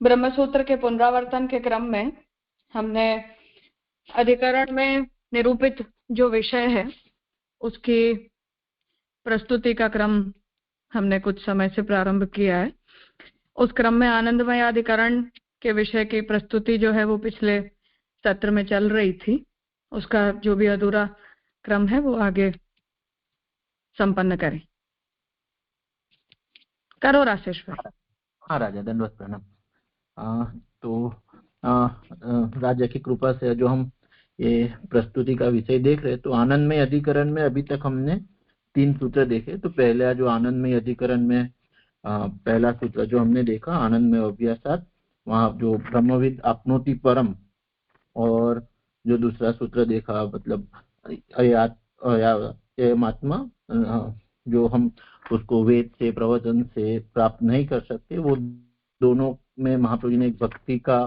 ब्रह्मसूत्र के पुनरावर्तन के क्रम में हमने अधिकरण में निरूपित जो विषय है उसकी प्रस्तुति का क्रम हमने कुछ समय से प्रारंभ किया है। उस क्रम में आनंदमय अधिकरण के विषय की प्रस्तुति जो है वो पिछले सत्र में चल रही थी। उसका जो भी अधूरा क्रम है वो आगे संपन्न करें। करो राजेश भाई। हाँ राजा, दंडवत प्रणाम। तो राजा की कृपा से जो हम ये प्रस्तुति का विषय देख रहे हैं, तो आनंदमय अधिकरण में अभी तक हमने 3 सूत्र देखे। तो पहला जो आनंदमय अधिकरण में पहला सूत्र जो हमने देखा आनंदमय अभ्यासात, वहाँ जो ब्रह्मविद आपनोति परम, और जो दूसरा सूत्र देखा मतलब आत्मा जो हम उसको वेद से प्रवचन से प्राप्त नहीं कर सकते, वो दोनों में महाप्रभु जी ने एक भक्ति का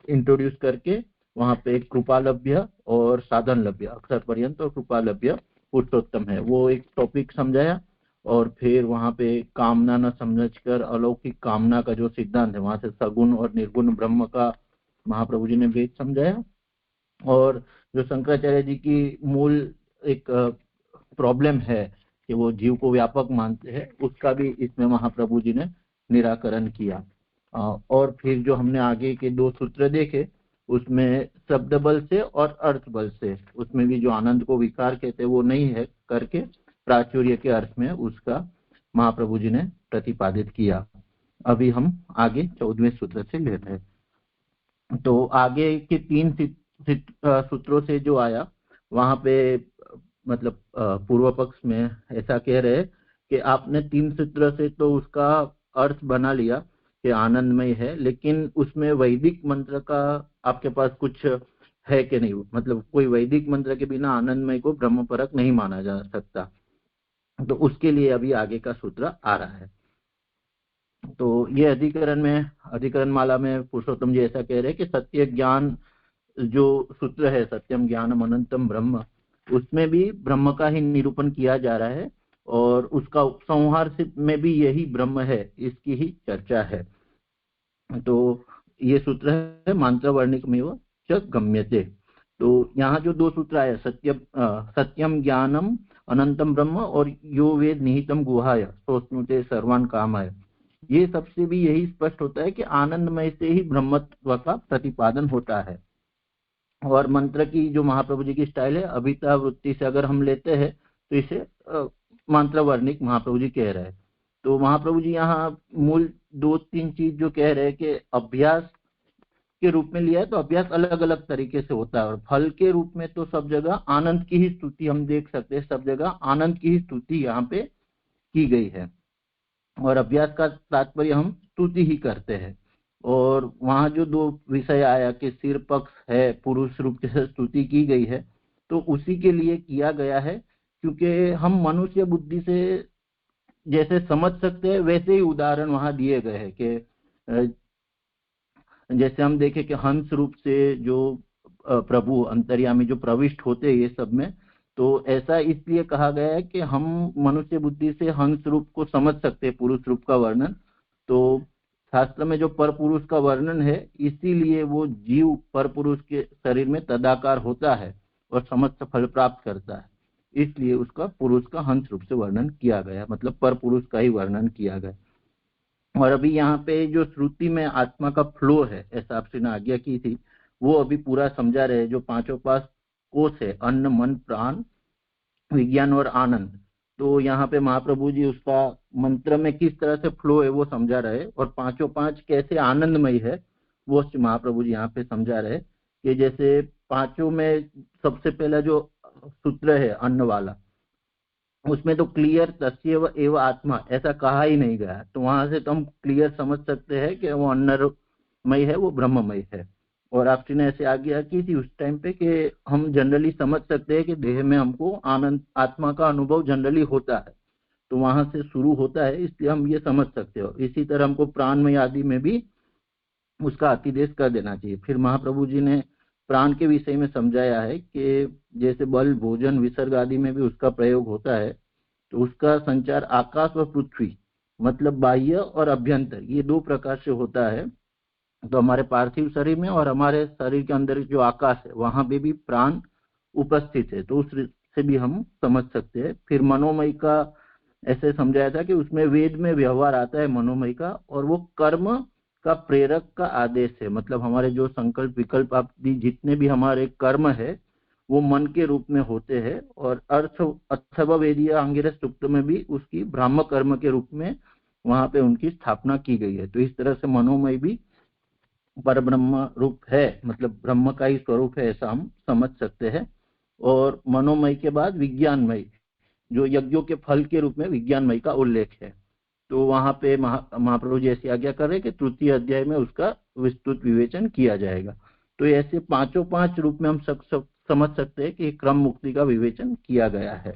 इंट्रोड्यूस करके वहां पे कृपालभ्य और साधन लभ्य, अक्षर पर्यंत और कृपालभ्य पुरुषोत्तम है, वो एक टॉपिक समझाया। और फिर वहां पे कामना न समझकर अलौकिक कामना का जो सिद्धांत है, वहां से सगुण और निर्गुण ब्रह्म का महाप्रभु जी ने भेद समझाया। और जो शंकराचार्य जी की मूल एक प्रॉब्लम है कि वो जीव को व्यापक मानते हैं, उसका भी इसमें महाप्रभु जी ने निराकरण किया। और फिर जो हमने आगे के 2 सूत्र देखे, उसमें शब्द बल से और अर्थ बल से, उसमें भी जो आनंद को विकार कहते वो नहीं है करके प्राचुर्य के अर्थ में उसका महाप्रभु जी ने प्रतिपादित किया। अभी हम आगे 14वें सूत्र से ले रहे हैं। तो आगे के 3 सूत्रों से जो आया, वहां पे मतलब पूर्व पक्ष में ऐसा कह रहे कि आपने 3 सूत्र से तो उसका अर्थ बना लिया कि आनंदमय है, लेकिन उसमें वैदिक मंत्र का आपके पास कुछ है कि नहीं, मतलब कोई वैदिक मंत्र के बिना आनंदमय को ब्रह्मपरक नहीं माना जा सकता। तो उसके लिए अभी आगे का सूत्र आ रहा है। तो ये अधिकरण माला में पुरुषोत्तम जी ऐसा कह रहे हैं कि सत्य ज्ञान जो सूत्र है, सत्यम ज्ञानम अनंतम ब्रह्म, उसमें भी ब्रह्म का ही निरूपण किया जा रहा है और उसका उपसंहार में भी यही ब्रह्म है, इसकी ही चर्चा है। तो ये सूत्र है मंत्र वर्णिकमेव च गम्यते। तो यहाँ जो 2 सूत्र आए, सत्यम ज्ञानम अनंतम ब्रह्म और यो वेद निहितम गुहाय सोस्नुते सर्वान कामाय, ये सबसे भी यही स्पष्ट होता है कि आनंदमय से ही ब्रह्मत्व का प्रतिपादन होता है। और मंत्र की जो महाप्रभु जी की स्टाइल है, अभिता वृत्ति से अगर हम लेते हैं तो इसे मंत्र वर्णिक महाप्रभु जी कह रहे हैं। तो महाप्रभु जी यहाँ मूल 2-3 चीज जो कह रहे हैं कि अभ्यास के रूप में लिया है, तो अभ्यास अलग अलग तरीके से होता है, और फल के रूप में तो सब जगह आनंद की ही स्तुति हम देख सकते हैं, सब जगह आनंद की ही स्तुति यहाँ पे की गई है। और अभ्यास का तात्पर्य हम स्तुति ही करते हैं। और वहां जो 2 विषय आया कि सिर पक्ष है, पुरुष रूप से स्तुति की गई है, तो उसी के लिए किया गया है, क्योंकि हम मनुष्य बुद्धि से जैसे समझ सकते हैं वैसे ही उदाहरण वहां दिए गए हैं कि जैसे हम देखें कि हंस रूप से जो प्रभु अंतर्यामी जो प्रविष्ट होते हैं ये सब में, तो ऐसा इसलिए कहा गया है कि हम मनुष्य बुद्धि से हंस रूप को समझ सकते हैं, पुरुष रूप का वर्णन। तो शास्त्र में जो पर पुरुष का वर्णन है, इसीलिए वो जीव पर पुरुष के शरीर में तदाकार होता है और समस्त फल प्राप्त करता है, इसलिए उसका पुरुष का हंस रूप से वर्णन किया गया, मतलब पर पुरुष का ही वर्णन किया गया। और अभी यहाँ पे जो श्रुति में आत्मा का फ्लो है, ऐसा आपसे ने आज्ञा की थी, वो अभी पूरा समझा रहे। जो 5 पास कोष है, अन्न मन प्राण विज्ञान और आनंद, तो यहाँ पे महाप्रभु जी उसका मंत्र में किस तरह से फ्लो है वो समझा रहे, और 5 कैसे आनंदमय है वो महाप्रभु जी यहाँ पे समझा रहे। कि जैसे 5 में सबसे पहला जो सूत्र है अन्न वाला, उसमें तो क्लियर तस्यैव एव आत्मा ऐसा कहा ही नहीं गया, तो वहां से तो हम क्लियर समझ सकते हैं कि वो अन्नमय है, वो ब्रह्ममय है। और आपने ने ऐसे आज्ञा की थी उस टाइम पे कि हम जनरली समझ सकते हैं कि देह में हमको आनंद आत्मा का अनुभव जनरली होता है, तो वहां से शुरू होता है, इसलिए हम ये समझ सकते हो। इसी तरह हमको प्राणमय आदि में भी उसका अतिदेश कर देना चाहिए। फिर महाप्रभु जी ने प्राण के विषय में समझाया है कि जैसे बल भोजन विसर्ग आदि में भी उसका प्रयोग होता है, तो उसका संचार आकाश व पृथ्वी मतलब बाह्य और अभ्यंतर, ये दो प्रकार से होता है। तो हमारे पार्थिव शरीर में और हमारे शरीर के अंदर जो आकाश है वहां पे भी प्राण उपस्थित है, तो उस से भी हम समझ सकते हैं। फिर मनोमय का ऐसे समझाया था कि उसमें वेद में व्यवहार आता है मनोमय का, और वो कर्म का प्रेरक का आदेश है। मतलब हमारे जो संकल्प विकल्प आदि जितने भी हमारे कर्म है वो मन के रूप में होते हैं, और अर्थ अथर्ववेदीय अंगिरस सूक्त में भी उसकी ब्राह्म कर्म के रूप में वहां पे उनकी स्थापना की गई है। तो इस तरह से मनोमय भी पर ब्रह्म रूप है, मतलब ब्रह्म का ही स्वरूप है, ऐसा हम समझ सकते हैं। और मनोमय के बाद विज्ञानमय, जो यज्ञों के फल के रूप में विज्ञानमय का उल्लेख है। तो वहां पे महाप्रभु जी ऐसी आज्ञा कर रहे हैं कि तृतीय अध्याय में उसका विस्तृत विवेचन किया जाएगा। तो ऐसे पांचों पांच रूप में हम सब समझ सकते हैं कि क्रम मुक्ति का विवेचन किया गया है।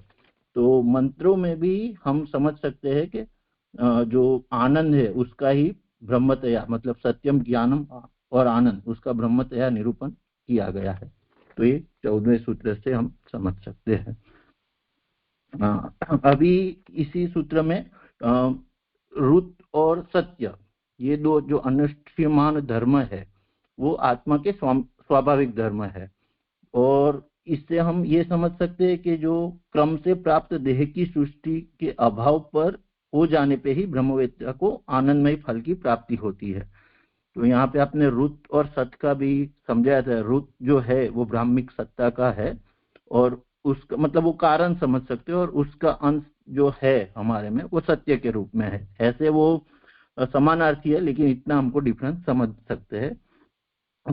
तो मंत्रों में भी हम समझ सकते हैं कि जो आनंद है उसका ही ब्रह्मतया, मतलब सत्यम ज्ञानम और आनंद, उसका ब्रह्मतया निरूपण किया गया है। तो ये 14वें सूत्र से हम समझ सकते हैं। अभी इसी सूत्र में रुत और सत्य, ये दो जो अनुष्ठीयमान धर्म है वो आत्मा के स्वाभाविक धर्म है। और इससे हम ये समझ सकते हैं कि जो क्रम से प्राप्त देह की सृष्टि के अभाव पर हो जाने पे ही ब्रह्मवेत्ता को आनंदमय फल की प्राप्ति होती है। तो यहाँ पे आपने रुत और सत का भी समझाया था। रुत जो है वो ब्राह्मिक सत्ता का है, और उसका मतलब वो कारण समझ सकते हो, और उसका अंश जो है हमारे में वो सत्य के रूप में है। ऐसे वो समानार्थी है, लेकिन इतना हमको डिफरेंस समझ सकते हैं।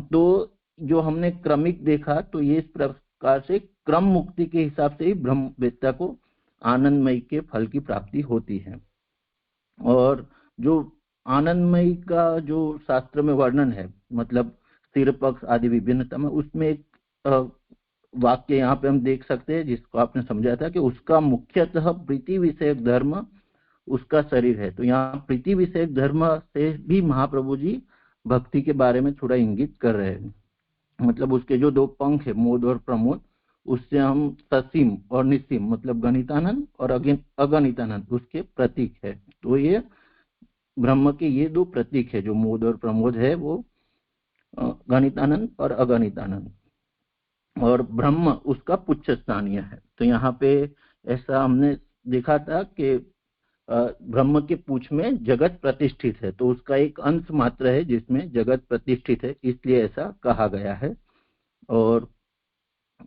तो जो हमने क्रमिक देखा, तो ये इस प्रकार से क्रम मुक्ति के हिसाब से ही ब्रह्मवेत्ता को आनंदमय के फल की प्राप्ति होती है। और जो आनंदमय का जो शास्त्र में वर्णन है, मतलब स्थिर पक्ष आदि विभिन्नता में, उसमें एक वाक्य यहाँ पे हम देख सकते हैं जिसको आपने समझा था कि उसका मुख्यतः प्रीति विषयक धर्म उसका शरीर है। तो यहाँ प्रीति विषयक धर्म से भी महाप्रभु जी भक्ति के बारे में थोड़ा इंगित कर रहे हैं। मतलब उसके जो दो पंख है, मोद और प्रमोद, उससे हम ससीम और निसीम, मतलब गणितानंद और अगणितानंद, उसके प्रतीक है। तो ये ब्रह्म के ये दो प्रतीक है, जो मोद और प्रमोद है वो गणितानंद और अगणितानंद, और ब्रह्म उसका पुच्छ स्थानीय है। तो यहाँ पे ऐसा हमने देखा था कि ब्रह्म के पूछ में जगत प्रतिष्ठित है, तो उसका एक अंश मात्र है जिसमें जगत प्रतिष्ठित है, इसलिए ऐसा कहा गया है। और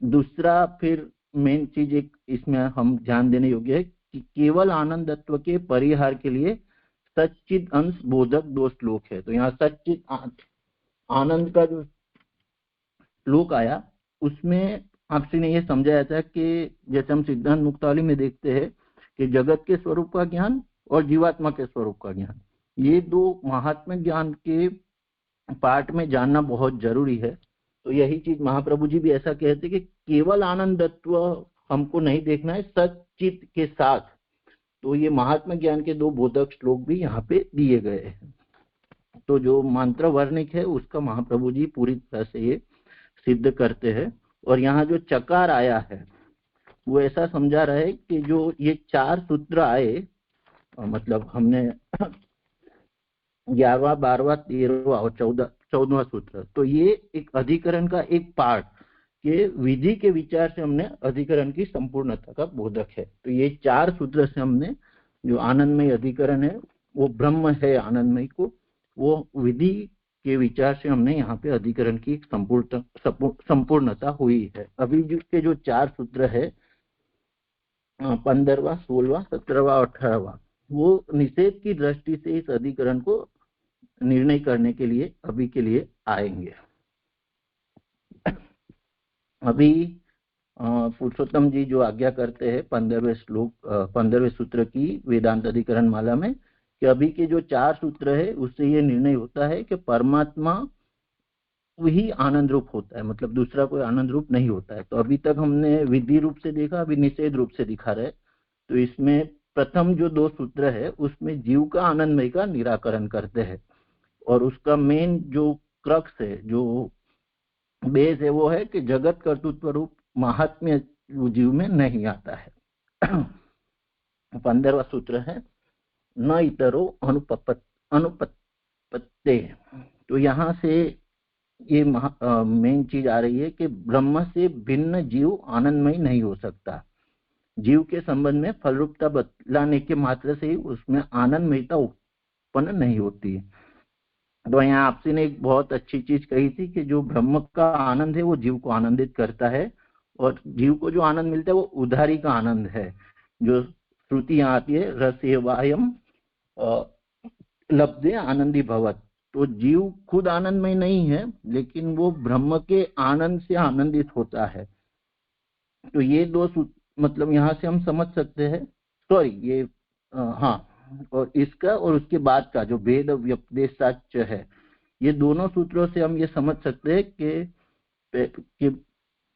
दूसरा फिर मेन चीज एक इसमें हम ध्यान देने योग्य है कि केवल आनंदत्व के परिहार के लिए सच्चिद अंश बोधक दो श्लोक है। तो यहाँ सच्चिद आनंद का जो श्लोक आया उसमें आपसे ने ये समझाया था कि जैसे हम सिद्धांत मुक्तावली में देखते हैं कि जगत के स्वरूप का ज्ञान और जीवात्मा के स्वरूप का ज्ञान, ये दो महात्म्य ज्ञान के पार्ट में जानना बहुत जरूरी है। तो यही चीज महाप्रभु जी भी ऐसा कहते कि केवल आनंदत्व हमको नहीं देखना है, सच्चित के साथ। तो ये महात्मा ज्ञान के दो बोधक श्लोक भी यहाँ पे दिए गए हैं। तो जो मंत्र वर्णिक है उसका महाप्रभु जी पूरी तरह से ये सिद्ध करते हैं। और यहाँ जो चकार आया है वो ऐसा समझा रहा है कि जो ये चार सूत्र आए, मतलब हमने 11वां 12वां 13वां और 14वां सूत्र, तो ये एक अधिकरण का एक पार्ट के विधि के विचार से हमने अधिकरण की संपूर्णता का बोधक है। तो ये चार सूत्र से हमने जो आनंदमय अधिकरण है वो ब्रह्म है आनंदमय को, वो विधि के विचार से हमने यहाँ पे अधिकरण की संपूर्णता हुई है। अभी के जो चार सूत्र है 15वां 16वां 17वां 18वां, वो निषेध की दृष्टि से इस अधिकरण को निर्णय करने के लिए अभी के लिए आएंगे। अभी पुरुषोत्तम जी जो आज्ञा करते हैं 15वें श्लोक 15वें सूत्र की वेदांत अधिकरण माला में, कि अभी के जो चार सूत्र है उससे ये निर्णय होता है कि परमात्मा वही आनंद रूप होता है, मतलब दूसरा कोई आनंद रूप नहीं होता है। तो अभी तक हमने विधि रूप से देखा, अभी निषेध रूप से दिखा रहे। तो इसमें प्रथम जो दो सूत्र है उसमें जीव का आनंदमय का निराकरण करते हैं, और उसका मेन जो क्रक्स है, जो बेस है, वो है कि जगत कर्तृत्व रूप महात्म्य जीव में नहीं आता है। 15वां सूत्र है न इतरो अनुपत्ते। तो यहाँ से ये मेन चीज आ रही है कि ब्रह्म से भिन्न जीव आनंदमय नहीं हो सकता। जीव के संबंध में फलरूपता बदलाने के मात्र से ही उसमें आनंदमयता उत्पन्न नहीं होती। तो यहाँ आपसी ने एक बहुत अच्छी चीज कही थी कि जो ब्रह्म का आनंद है वो जीव को आनंदित करता है, और जीव को जो आनंद मिलता है वो उधारी का आनंद है। जो श्रुति यहाँ आती है रसेवायम लब्धे आनंदी भवत, तो जीव खुद आनंदमय नहीं है लेकिन वो ब्रह्म के आनंद से आनंदित होता है। तो ये दो मतलब यहाँ से हम समझ सकते हैं, सॉरी ये हाँ, और इसका और उसके बाद का जो भेद व्यपदेशाच्य है, ये दोनों सूत्रों से हम ये समझ सकते हैं कि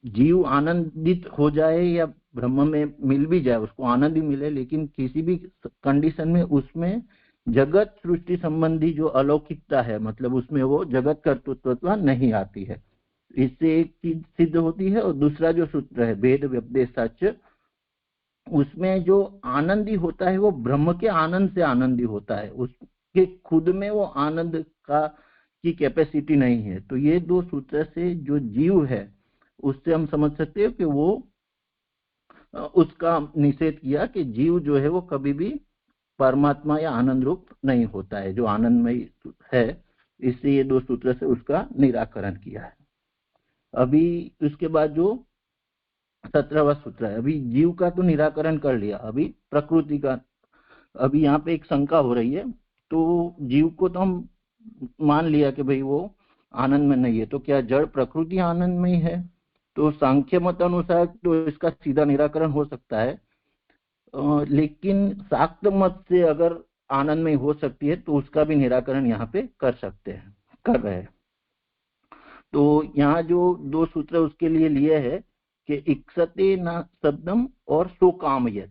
जीव आनंदित हो जाए या ब्रह्म में मिल भी जाए, उसको आनंद ही मिले, लेकिन किसी भी कंडीशन में उसमें जगत सृष्टि संबंधी जो अलौकिकता है, मतलब उसमें वो जगत कर्तृत्व नहीं आती है। इससे एक चीज सिद्ध होती है। और दूसरा जो सूत्र है भेद व्यपदेशाच्य, उसमें जो आनंदी होता है वो ब्रह्म के आनंद से आनंदी होता है, उसके खुद में वो आनंद की कैपेसिटी नहीं है। तो ये दो सूत्र से जो जीव है उससे हम समझ सकते हैं कि वो उसका निषेध किया कि जीव जो है वो कभी भी परमात्मा या आनंद रूप नहीं होता है, जो आनंदमय है। इससे ये दो सूत्र से उसका निराकरण किया है। अभी उसके बाद जो 17वां सूत्र है, अभी जीव का तो निराकरण कर लिया, अभी प्रकृति का। अभी यहाँ पे एक शंका हो रही है। तो जीव को तो हम मान लिया कि भाई वो आनंद में नहीं है, तो क्या जड़ प्रकृति आनंद में ही है? तो सांख्य मत अनुसार तो इसका सीधा निराकरण हो सकता है, लेकिन शाक्त मत से अगर आनंद में हो सकती है तो उसका भी निराकरण यहाँ पे कर रहे हैं। तो यहाँ जो दो सूत्र उसके लिए लिए है कि इक्सते न शब्दम और सो कामयत।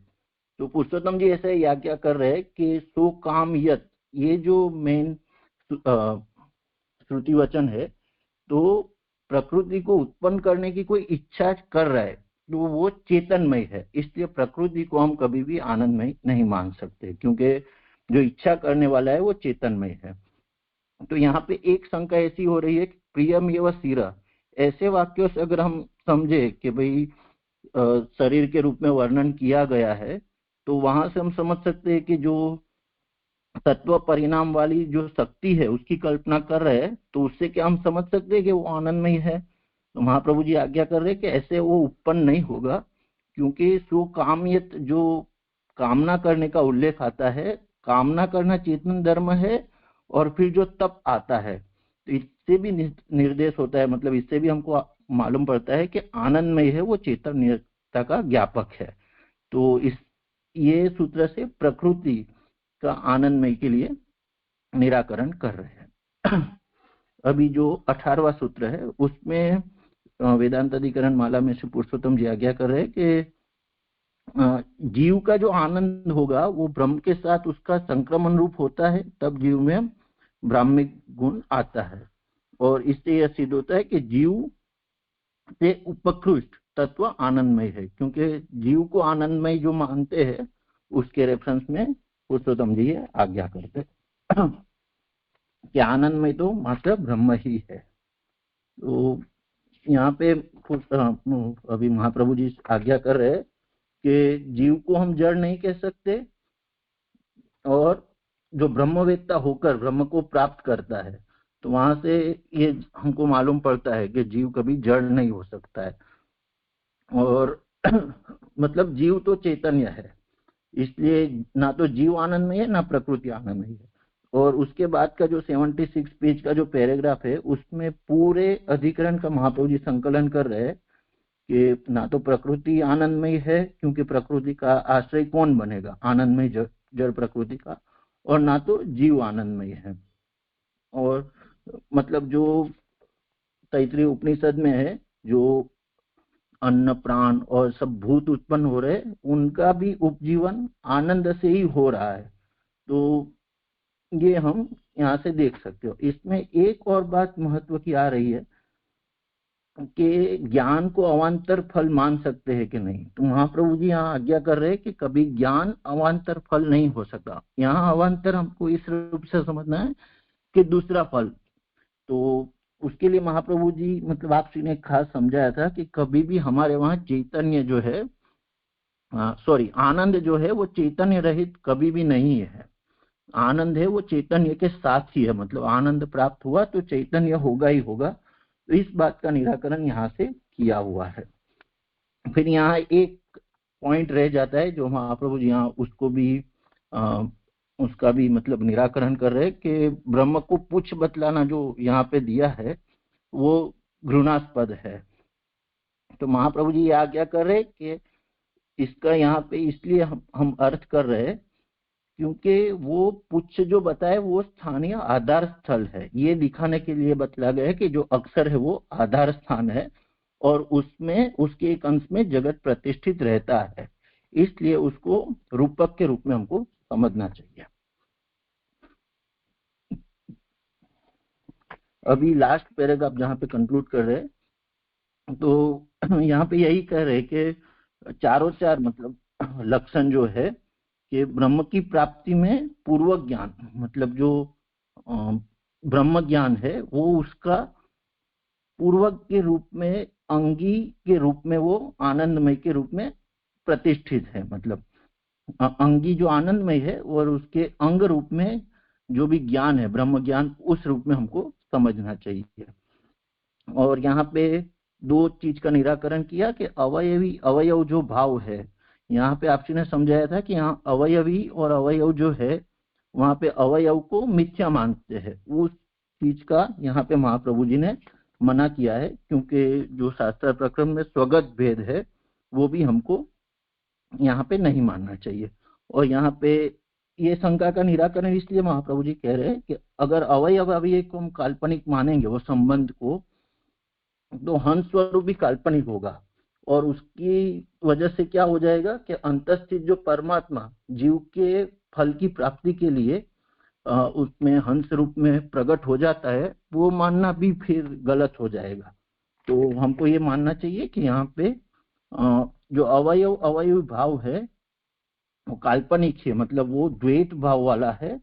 तो पुरुषोत्तम जी ऐसे व्याख्या कर रहे हैं कि सो कामयत, ये जो मेन श्रुति वचन है, तो प्रकृति को उत्पन्न करने की कोई इच्छा कर रहा है तो वो चेतनमय है, इसलिए प्रकृति को हम कभी भी आनंदमय नहीं मान सकते, क्योंकि जो इच्छा करने वाला है वो चेतनमय है। तो यहाँ पे एक शंका ऐसी हो रही है कि प्रियम एवं सिरा, ऐसे वाक्यों से अगर हम समझे कि भाई शरीर के रूप में वर्णन किया गया है, तो वहां से हम समझ सकते हैं कि जो तत्व परिणाम वाली जो शक्ति है उसकी कल्पना कर रहे हैं, तो उससे क्या हम समझ सकते हैं कि वो आनंदमय है? तो महाप्रभु जी आज्ञा कर रहे हैं कि ऐसे वो उत्पन्न नहीं होगा, क्योंकि सो कामयत जो कामना करने का उल्लेख आता है, कामना करना चेतन धर्म है। और फिर जो तप आता है, तो इससे भी निर्देश होता है, मतलब इससे भी हमको मालूम पड़ता है कि आनंदमय है, वो चेतनता का ज्ञापक है। तो ये सूत्र से प्रकृति का आनंदमय के लिए निराकरण कर रहे हैं। अभी जो 18वां सूत्र है उसमें वेदांत अधिकरण माला में से पुरुषोत्तम जी आज्ञा कर रहे हैं कि जीव का जो आनंद होगा वो ब्रह्म के साथ उसका संक्रमण रूप होता है, तब जीव में ब्राह्मिक गुण आता है। और इससे यह सिद्ध होता है कि जीव से उपकृष्ट तत्व आनंदमय है, क्योंकि जीव को आनंदमय जो मानते हैं उसके रेफरेंस में पुरुषोत्तम जी आज्ञा करते कि आनंदमय तो मात्र ब्रह्म ही है। तो यहाँ पे अभी महाप्रभु जी आज्ञा कर रहे हैं कि जीव को हम जड़ नहीं कह सकते, और जो ब्रह्मवेत्ता होकर ब्रह्म को प्राप्त करता है, तो वहां से ये हमको मालूम पड़ता है कि जीव कभी जड़ नहीं हो सकता है। और मतलब जीव तो चैतन्य है, इसलिए ना तो जीव आनंद में है ना प्रकृति आनंद में है। और उसके बाद का जो 76 पेज का जो पैराग्राफ है उसमें पूरे अधिकरण का महाप्रभु जी संकलन कर रहे हैं कि ना तो प्रकृति आनंदमय है, क्योंकि प्रकृति का आश्रय कौन बनेगा, आनंदमय जड़ प्रकृति का, और ना तो जीव आनंदमय है। और मतलब जो तैत्तिरीय उपनिषद में है, जो अन्न प्राण और सब भूत उत्पन्न हो रहे उनका भी उपजीवन आनंद से ही हो रहा है। तो ये हम यहाँ से देख सकते हो। इसमें एक और बात महत्व की आ रही है कि ज्ञान को अवान्तर फल मान सकते हैं कि नहीं। तो महाप्रभु जी यहाँ आज्ञा कर रहे हैं कि कभी ज्ञान अवान्तर फल नहीं हो सकता। यहाँ अवान्तर हमको इस रूप से समझना है कि दूसरा फल। तो उसके लिए महाप्रभु जी मतलब आपसी ने खास समझाया था कि कभी भी हमारे वहाँ चैतन्य जो है आनंद जो है वो चैतन्य रहित कभी भी नहीं है। आनंद है वो चैतन्य के साथ ही है, मतलब आनंद प्राप्त हुआ तो चैतन्य होगा ही होगा। तो इस बात का निराकरण यहाँ से किया हुआ है। फिर यहाँ एक पॉइंट रह जाता है जो महाप्रभु जी यहाँ उसको भी उसका भी मतलब निराकरण कर रहे हैं कि ब्रह्म को पुच्छ बतलाना जो यहाँ पे दिया है वो घृणास्पद है। तो महाप्रभु जी ये आज्ञा कर रहे कि इसका यहाँ पे इसलिए हम अर्थ कर रहे हैं क्योंकि वो पुच्छ जो बताए वो स्थानीय आधार स्थल है। ये दिखाने के लिए बतला गया है कि जो अक्षर है वो आधार स्थान है और उसमें उसके एक अंश में जगत प्रतिष्ठित रहता है, इसलिए उसको रूपक के रूप में हमको समझना चाहिए। अभी लास्ट पैराग्राफ जहाँ पे कंक्लूड कर रहे हैं तो यहाँ पे यही कह रहे कि चारों चार मतलब लक्षण जो है कि ब्रह्म की प्राप्ति में पूर्व ज्ञान मतलब जो ब्रह्म ज्ञान है वो उसका पूर्वक के रूप में अंगी के रूप में वो आनंदमय के रूप में प्रतिष्ठित है। मतलब अंगी जो आनंदमय है और उसके अंग रूप में जो भी ज्ञान है ब्रह्म ज्ञान उस रूप में हमको समझना चाहिए। और यहाँ पे दो चीज का निराकरण किया कि अवयवी अवयव जो भाव है, यहाँ पे आपसी ने समझाया था कि यहाँ अवयवी और अवयव जो है वहां पे अवयव को मिथ्या मानते हैं। उस चीज का यहाँ पे महाप्रभु जी ने मना किया है क्योंकि जो शास्त्र प्रक्रम में स्वगत भेद है वो भी हमको यहाँ पे नहीं मानना चाहिए। और यहाँ पे ये शंका का निराकरण इसलिए महाप्रभु जी कह रहे हैं कि अगर अवयव अवयव को हम काल्पनिक मानेंगे वो संबंध को तो हंस स्वरूप भी काल्पनिक होगा और उसकी वजह से क्या हो जाएगा कि अंतस्थित जो परमात्मा जीव के फल की प्राप्ति के लिए उसमें हंस रूप में प्रकट हो जाता है, वो मानना भी फिर गलत हो जाएगा। तो हमको ये मानना चाहिए कि यहाँ पे जो अवयव अवयव भाव है वो काल्पनिक है, मतलब वो द्वैत भाव वाला है।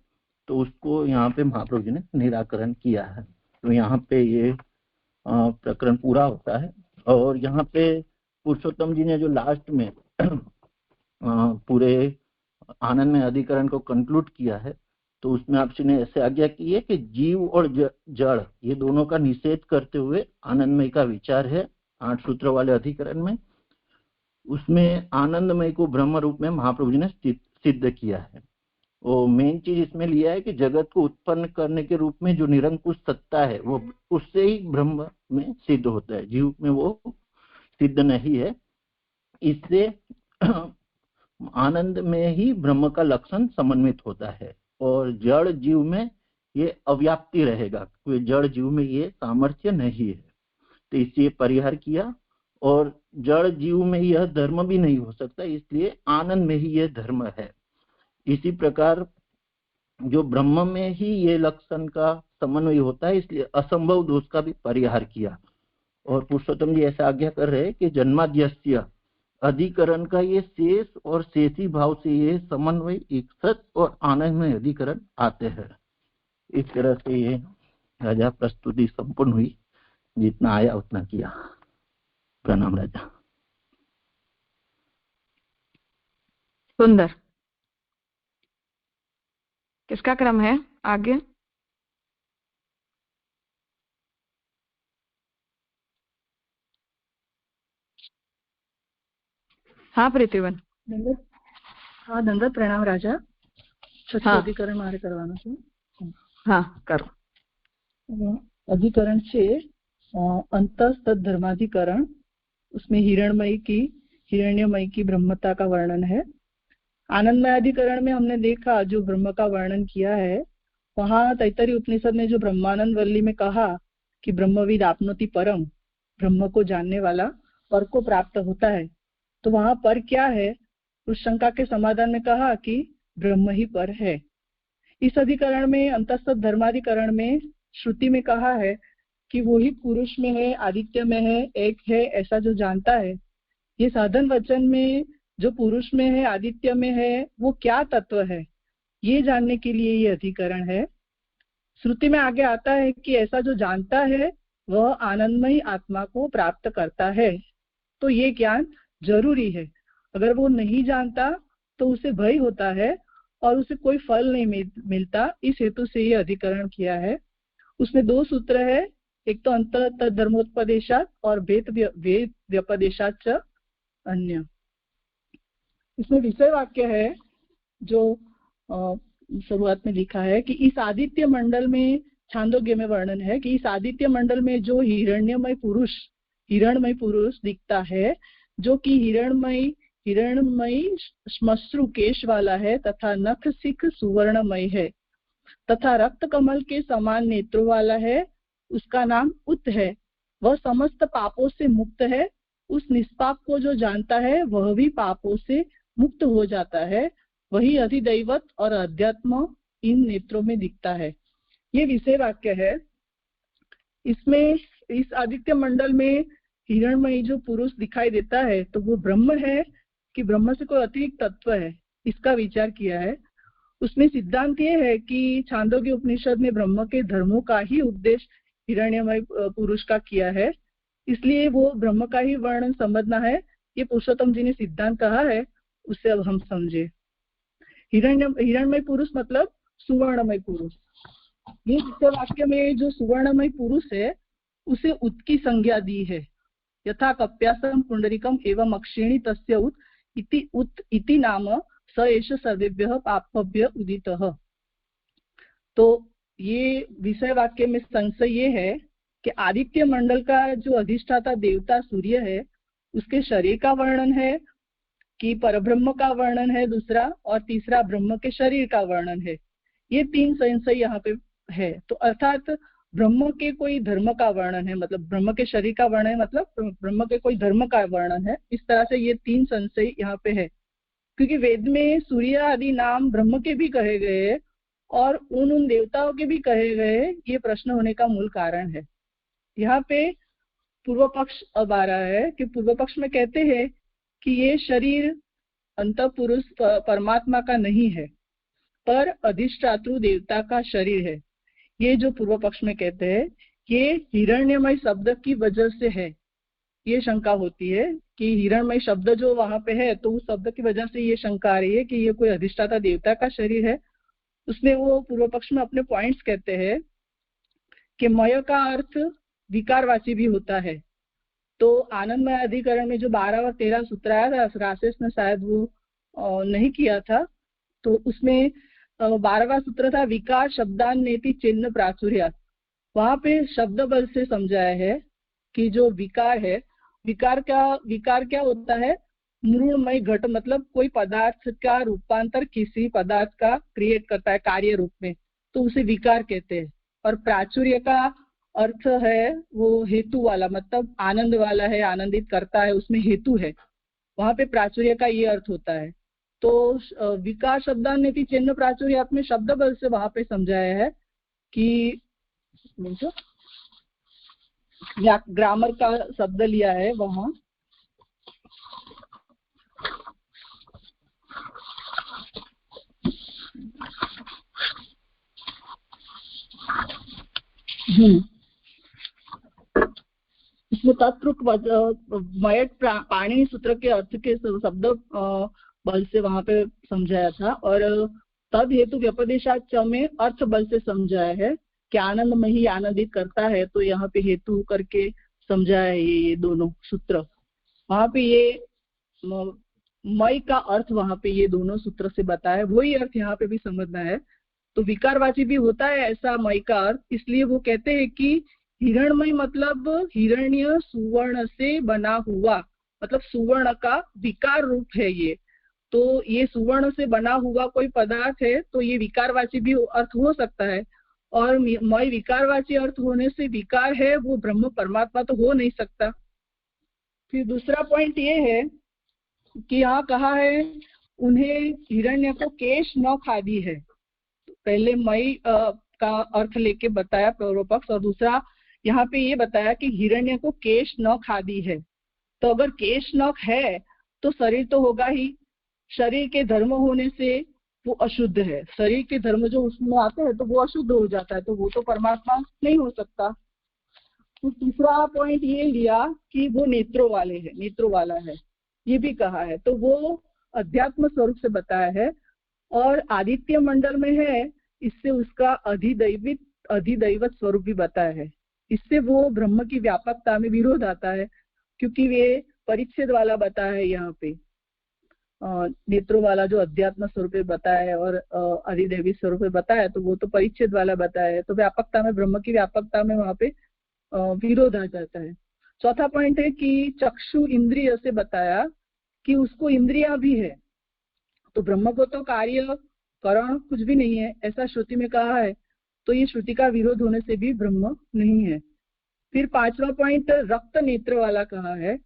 तो उसको यहाँ पे महाप्रभु जी ने निराकरण किया है। तो यहाँ पे ये प्रकरण पूरा होता है। और यहाँ पे पुरुषोत्तम जी ने जो लास्ट में पूरे आनंद में अधिकरण को कंक्लूड किया है तो उसमें आपसे ने ऐसे आज्ञा की है कि जीव और जड़ ये दोनों का निषेध करते हुए आनंदमय का विचार है 8 सूत्र वाले अधिकरण में। उसमें आनंदमय को ब्रह्म रूप में महाप्रभु जी ने सिद्ध किया है। और मेन चीज इसमें लिया है कि जगत को उत्पन्न करने के रूप में जो निरंकुश सत्ता है वो उससे ही ब्रह्म में सिद्ध होता है, जीव में वो सिद्ध नहीं है। इससे आनंद में ही ब्रह्म का लक्षण समन्वित होता है और जड़ जीव में ये अव्याप्ति रहेगा, कोई जड़ जीव में ये सामर्थ्य नहीं है। तो इसलिए परिहार किया। और जड़ जीव में यह धर्म भी नहीं हो सकता, इसलिए आनंद में ही यह धर्म है। इसी प्रकार जो ब्रह्म में ही ये लक्षण का समन्वय होता है, इसलिए असंभव दोष का भी परिहार किया। और पुरुषोत्तम जी ऐसा आज्ञा कर रहे हैं कि जन्माद्यस्य अधिकरण का ये शेष और शेषी भाव से ये समन्वय इकसत और आनंद में अधिकरण आते हैं। इस तरह से ये राजा प्रस्तुति संपूर्ण हुई, जितना आया उतना किया। प्रणाम राजा। सुंदर। किसका क्रम है आगे? हाँ प्रीतिवन। हाँ दंडवत प्रणाम राजा। अधिकरण मारे करवाना છે। हाँ करो। अधिकरण से अंतस्तद धर्माधिकरण, उसमें हिरण्यमयी की ब्रह्मता का वर्णन है। आनंदमय अधिकरण में हमने देखा जो ब्रह्म का वर्णन किया है, वहां तैत्तरीय उपनिषद में जो ब्रह्मानंद वल्ली में कहा कि ब्रह्मविद आपनोति परम, ब्रह्म को जानने वाला पर को प्राप्त होता है। तो वहां पर क्या है, उस शंका के समाधान में कहा कि ब्रह्म ही पर है। इस अधिकरण में अंतस्तद धर्माधिकरण में श्रुति में कहा है कि वो ही पुरुष में है, आदित्य में है, एक है, ऐसा जो जानता है। ये साधन वचन में जो पुरुष में है, आदित्य में है, वो क्या तत्व है, ये जानने के लिए ये अधिकरण है। श्रुति में आगे आता है कि ऐसा जो जानता है वह आनंदमयी आत्मा को प्राप्त करता है। तो ये ज्ञान जरूरी है। अगर वो नहीं जानता तो उसे भय होता है और उसे कोई फल नहीं मिलता। इस हेतु से ये अधिकरण किया है। उसमें 2 सूत्र है, एक तो अंतः धर्मोपदेशात और वेद व्यपदेशात च अन्य। इसमें विषय वाक्य है जो शुरुआत में लिखा है कि इस आदित्य मंडल में, छांदोग्य में वर्णन है कि इस आदित्य मंडल में जो हिरण्यमय पुरुष दिखता है, जो कि हिरणमयी श्मश्रु केश वाला है तथा नख सिख सुवर्णमय है तथा रक्त कमल के समान नेत्रों वाला है, उसका नाम उत है। वह समस्त पापों से मुक्त है। उस निष्पाप को जो जानता है वह भी पापों से मुक्त हो जाता है। वही अधिदैवत और अध्यात्म इन नेत्रों में दिखता है। ये विषय वाक्य है। इसमें इस आदित्य मंडल में हिरणमयी जो पुरुष दिखाई देता है तो वो ब्रह्म है कि ब्रह्म से कोई अतिरिक्त तत्व है, इसका विचार किया है। उसमें सिद्धांत ये है कि छांदोग्य उपनिषद में ब्रह्म के धर्मों का ही उपदेश हिरण्यमय पुरुष का किया है, इसलिए वो ब्रह्म का ही वर्णन समझना है। ये पुरुषोत्तम जी ने सिद्धांत कहा है, उससे अब हम समझे। हिरण्यमय पुरुष मतलब सुवर्णमय पुरुष। ये विषय वाक्य में जो सुवर्णमय पुरुष है उसे उत की संज्ञा दी है। यथा कप्यासम पुंडरीकम एवं अक्षिणी तस्य उत इति नाम स एष सर्वेभ्यः पापेभ्य उदितः। तो ये विषय वाक्य में संशय ये है कि आदित्य मंडल का जो अधिष्ठाता देवता सूर्य है उसके शरीर का वर्णन है कि परब्रह्म का वर्णन है दूसरा, और तीसरा ब्रह्म के शरीर का वर्णन है। ये 3 संशय यहाँ पे है। तो अर्थात ब्रह्म के कोई धर्म का वर्णन है, मतलब ब्रह्म के शरीर का वर्णन है, मतलब ब्रह्म के कोई धर्म का वर्णन है। इस तरह से ये 3 संशय यहाँ पे है, क्योंकि वेद में सूर्य आदि नाम ब्रह्म के भी कहे गए और उन देवताओं के भी कहे गए। ये प्रश्न होने का मूल कारण है। यहाँ पे पूर्व पक्ष अब आ रहा है कि पूर्व पक्ष में कहते हैं कि ये शरीर अंतःपुरुष परमात्मा का नहीं है, पर अधिष्ठातृ देवता का शरीर है। ये जो पूर्व पक्ष में कहते हैं ये हिरण्यमय शब्द की वजह से है। ये शंका होती है कि हिरण्यमय शब्द जो वहां पे है तो उस शब्द की वजह से ये शंका आ रही है कि ये कोई अधिष्ठाता देवता का शरीर है। उसमें वो पूर्व पक्ष में अपने पॉइंट्स कहते हैं कि मय का अर्थ विकारवाची भी होता है। तो आनंदमय अधिकरण में जो 12 और 13 सूत्र आया था, राशेष ने शायद वो नहीं किया था, तो उसमें 12वां सूत्र था विकार शब्दान्नेति चिन्ह प्राचुर्यात्। वहां पे शब्द बल से समझाया है कि जो विकार है, विकार क्या होता है? मृण्मय घट, मतलब कोई पदार्थ का रूपांतर किसी पदार्थ का क्रिएट करता है कार्य रूप में, तो उसे विकार कहते हैं। और प्राचुर्य का अर्थ है वो हेतु वाला, मतलब आनंद वाला है, आनंदित करता है, उसमें हेतु है, वहां पे प्राचुर्य का ये अर्थ होता है। तो विकार शब्दान्नेति चिन्ह प्राचुर्यात् में शब्द बल से वहां पे समझाया है कि ग्रामर का शब्द लिया है वहां। इसमें तत्रुक मयट पाणिनि सूत्र के अर्थ के शब्द बल से वहां पे समझाया था, और तद हेतु व्यपदेशात च में अर्थ बल से समझाया है कि आनंद में ही आनंदित करता है। तो यहाँ पे हेतु करके समझाया है ये दोनों सूत्र। वहां पे ये मय का अर्थ वहां पे ये दोनों सूत्र से बताया, वही अर्थ यहाँ पे भी समझना है। तो विकारवाची भी होता है ऐसा मय का अर्थ, इसलिए वो कहते हैं कि हिरणमय मतलब हिरण्य सुवर्ण से बना हुआ, मतलब सुवर्ण का विकार रूप है ये। तो ये सुवर्ण से बना हुआ कोई पदार्थ है, तो ये विकारवाची भी अर्थ हो सकता है। और मय विकारवाची अर्थ होने से विकार है वो ब्रह्म परमात्मा तो हो नहीं सकता। फिर दूसरा पॉइंट ये है कि यहाँ कहा है उन्हें हिरण्य को केश न खादी है। पहले मय का अर्थ लेके बताया पूर्व पक्ष, और दूसरा यहाँ पे ये बताया कि हिरण्य को केश नख आदि है, तो अगर केश नख है तो शरीर तो होगा ही, शरीर के धर्म होने से वो अशुद्ध है, शरीर के धर्म जो उसमें आते हैं तो वो अशुद्ध हो जाता है, तो वो तो परमात्मा नहीं हो सकता। तो तीसरा पॉइंट ये लिया कि वो नेत्रों वाले है, नेत्रों वाला है, ये भी कहा है, तो वो अध्यात्म स्वरूप से बताया है। और आदित्य मंडल में है, इससे उसका अधिदैवत स्वरूप भी बताया है। इससे वो ब्रह्म की व्यापकता में विरोध आता है, क्योंकि वे परिच्छेद वाला बताया है यहाँ पे, नेत्रों वाला जो अध्यात्म स्वरूप बताया है और अधिदैवी स्वरूप बताया है, तो वो तो परिच्छेद वाला बताया है, तो व्यापकता में, ब्रह्म की व्यापकता में वहां पे विरोध आ जाता है। चौथा पॉइंट है कि चक्षु इंद्रिय से बताया कि उसको इंद्रिया भी है, तो ब्रह्म को तो कार्य करण कुछ भी नहीं है, ऐसा श्रुति में कहा है, तो ये श्रुति का विरोध होने से भी ब्रह्म नहीं है। फिर पांचवा पॉइंट रक्त नेत्र वाला कहा है,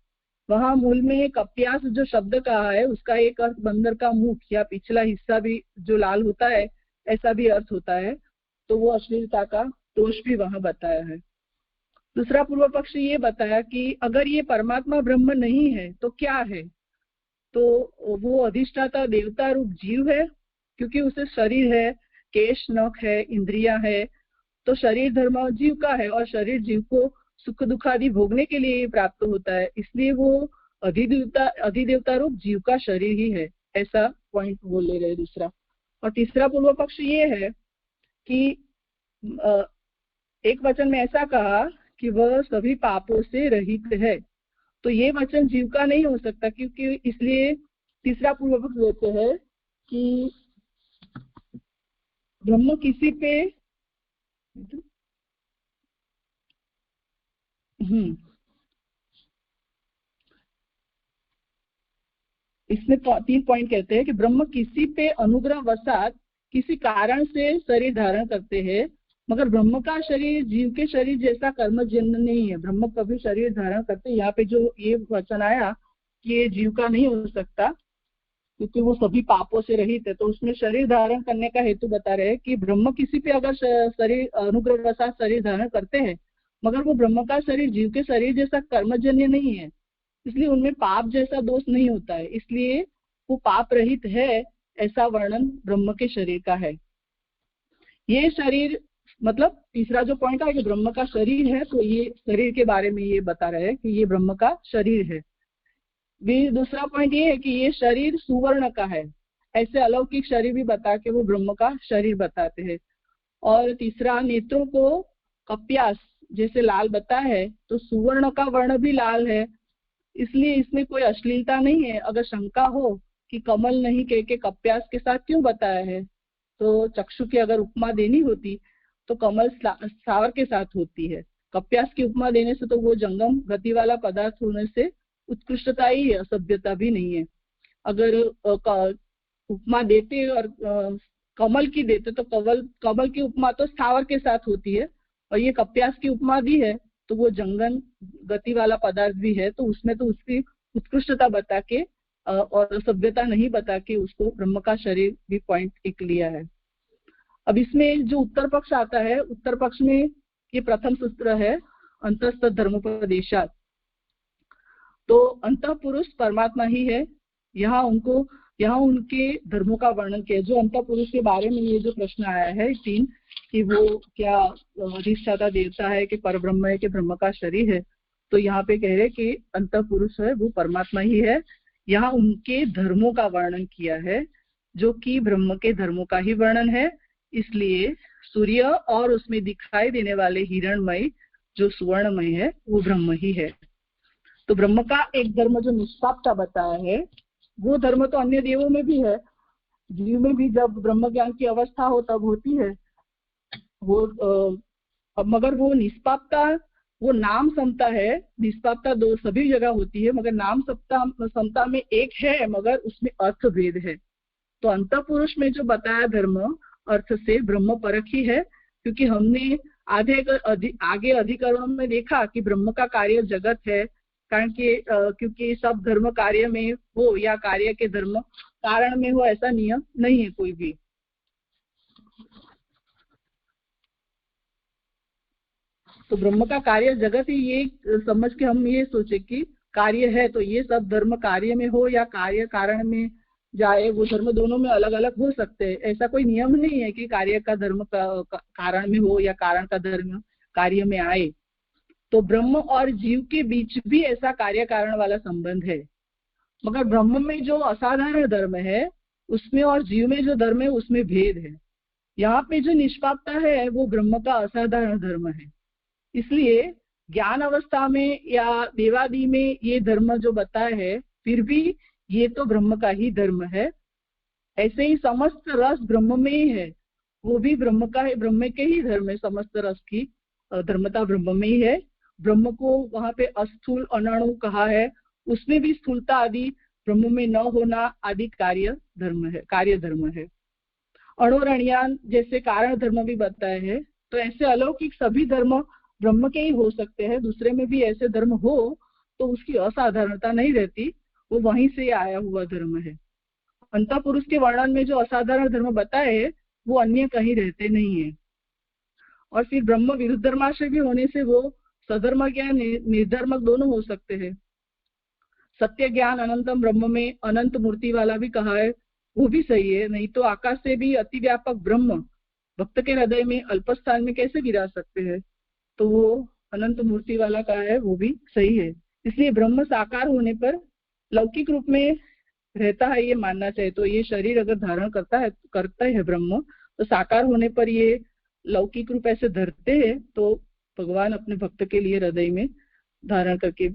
वहां मूल में कप्यास जो शब्द कहा है उसका एक अर्थ बंदर का मुख या पिछला हिस्सा भी जो लाल होता है ऐसा भी अर्थ होता है, तो वो अश्लीलता का दोष भी वहां बताया है। दूसरा पूर्व पक्ष ये बताया कि अगर ये परमात्मा ब्रह्म नहीं है तो क्या है, तो वो अधिष्ठाता देवता रूप जीव है, क्योंकि उसे शरीर है, केश नख है, इंद्रिया है, तो शरीर धर्म जीव का है और शरीर जीव को सुख दुख आदि भोगने के लिए प्राप्त होता है, इसलिए वो अधिदेवता रूप जीव का शरीर ही है, ऐसा पॉइंट वो ले रहे दूसरा। और तीसरा पूर्व पक्ष ये है कि एक वचन में ऐसा कहा कि वह सभी पापों से रहित है, तो ये वचन जीव का नहीं हो सकता, क्योंकि इसलिए तीसरा पूर्व पक्ष देते हैं कि ब्रह्म किसी पे इसमें 3 पॉइंट कहते हैं कि ब्रह्म किसी पे अनुग्रह वसात किसी कारण से शरीर धारण करते हैं, मगर ब्रह्म का शरीर जीव के शरीर जैसा कर्मजन्य नहीं है, ब्रह्म कभी शरीर धारण करते। यहाँ पे जो ये वचन आया कि ये जीव का नहीं हो सकता क्योंकि वो सभी पापों से रहित है, तो उसमें शरीर धारण करने का हेतु बता रहे हैं कि ब्रह्म किसी पे अगर शरीर अनुग्रह वसात शरीर धारण करते हैं, मगर वो ब्रह्म का शरीर जीव के शरीर जैसा कर्मजन्य नहीं है, इसलिए उनमें पाप जैसा दोष नहीं होता है, इसलिए वो पाप रहित है, ऐसा वर्णन ब्रह्म के शरीर का है। ये शरीर मतलब तीसरा जो पॉइंट है कि ब्रह्म का शरीर है, तो ये शरीर के बारे में ये बता रहे हैं कि ये ब्रह्म का शरीर है। भी दूसरा पॉइंट ये है कि ये शरीर सुवर्ण का है, ऐसे अलौकिक शरीर भी बता के वो ब्रह्म का शरीर बताते हैं। और तीसरा नेत्रों को कप्यास जैसे लाल बता है, तो सुवर्ण का वर्ण भी लाल है, इसलिए इसमें कोई अश्लीलता नहीं है। अगर शंका हो कि कमल नहीं कह के कप्यास के साथ क्यों बताया है, तो चक्षु की अगर उपमा देनी होती तो कमल सावर के साथ होती है, कप्यास की उपमा देने से तो वो जंगम गति वाला पदार्थ होने से उत्कृष्टता ही है, असभ्यता भी नहीं है। अगर उपमा देते और कमल की देते तो कमल की उपमा तो स्थावर के साथ होती है, और ये कप्यास की उपमा दी है तो वो जंगन गति वाला पदार्थ भी है, तो उसमें तो उसकी उत्कृष्टता बता के और सभ्यता नहीं बता के उसको ब्रह्म का शरीर भी पॉइंट एक लिया है। अब इसमें जो उत्तर पक्ष आता है, उत्तर पक्ष में ये प्रथम सूत्र है अंतस्थ धर्मोपदेशात, तो अंतः पुरुष परमात्मा ही है, यहाँ उनके धर्मों का वर्णन किया। जो अंतः पुरुष के बारे में ये जो प्रश्न आया है 3 कि वो क्या अधिष्ठाता देवता है कि परब्रह्म है कि ब्रह्म का शरीर है, तो यहाँ पे कह रहे कि अंतः पुरुष है वो परमात्मा ही है। यहाँ उनके धर्मों का वर्णन किया है जो कि ब्रह्म के धर्मों का ही वर्णन है, इसलिए सूर्य और उसमें दिखाई देने वाले हिरणमय जो सुवर्णमय है वो ब्रह्म ही है। तो ब्रह्म का एक धर्म जो निष्पापता बताया है, वो धर्म तो अन्य देवों में भी है, जीव में भी जब ब्रह्म ज्ञान की अवस्था हो तब होती है वो, मगर वो निष्पापता वो नाम समता है, निष्पापता दो सभी जगह होती है, मगर नाम समता में एक है, मगर उसमें अर्थ भेद है। तो अंतः पुरुष में जो बताया धर्म अर्थ से ब्रह्म परक ही है, क्योंकि हमने आगे अधिकरणों में देखा कि ब्रह्म का कार्य जगत है, कारण कि क्योंकि सब धर्म कार्य में हो या कार्य के धर्म कारण में हो ऐसा नियम नहीं है कोई भी। तो ब्रह्म का कार्य जगत ही ये समझ के हम ये सोचे कि कार्य है, तो ये सब धर्म कार्य में हो या कार्य कारण में जाए, वो धर्म दोनों में अलग अलग हो सकते हैं। ऐसा कोई नियम नहीं है कि कार्य का धर्म कारण में हो या कारण का धर्म कार्य में आए। तो ब्रह्म और जीव के बीच भी ऐसा कार्य कारण वाला संबंध है, मगर ब्रह्म में जो असाधारण धर्म है उसमें और जीव में जो धर्म है उसमें भेद है। यहाँ पे जो निष्पापता है वो ब्रह्म का असाधारण धर्म है। इसलिए ज्ञान अवस्था में या देवादि में ये धर्म जो बताया है, फिर भी ये तो ब्रह्म का ही धर्म है। ऐसे ही समस्त रस ब्रह्म में ही है, वो भी ब्रह्म का है, ब्रह्म के ही धर्म है। समस्त रस की धर्मता ब्रह्म में ही है। ब्रह्म को वहां पे अस्थूल अनाणु कहा है, उसमें भी स्थूलता आदि ब्रह्म में न होना आदि कार्य धर्म है। अणुरणियान जैसे कारण धर्म भी बताए हैं। तो ऐसे अलौकिक सभी धर्म ब्रह्म के ही हो सकते हैं। दूसरे में भी ऐसे धर्म हो तो उसकी असाधारणता नहीं रहती, वो वहीं से आया हुआ धर्म है। अंतःपुरुष के वर्णन में जो असाधारण धर्म बताए हैं वो अन्य कहीं रहते नहीं है। और फिर ब्रह्म विरुद्ध धर्माश्रय भी होने से वो सधर्मक या निर्धर्मक दोनों हो सकते हैं। सत्य ज्ञान अनंतम ब्रह्म में अनंत मूर्ति वाला भी कहा है, वो भी सही है। नहीं तो आकाश से भी अतिव्यापक ब्रह्म भक्त के हृदय में अल्पस्थान में कैसे गिरा सकते हैं, तो वो अनंत मूर्ति वाला कहा है, वो भी सही है। इसलिए ब्रह्म साकार होने पर लौकिक रूप में रहता है ये मानना चाहिए। तो ये शरीर अगर धारण करता है ब्रह्म, तो साकार होने पर ये लौकिक रूप ऐसे धरते हैं, तो भगवान अपने भक्त के लिए हृदय में धारण करके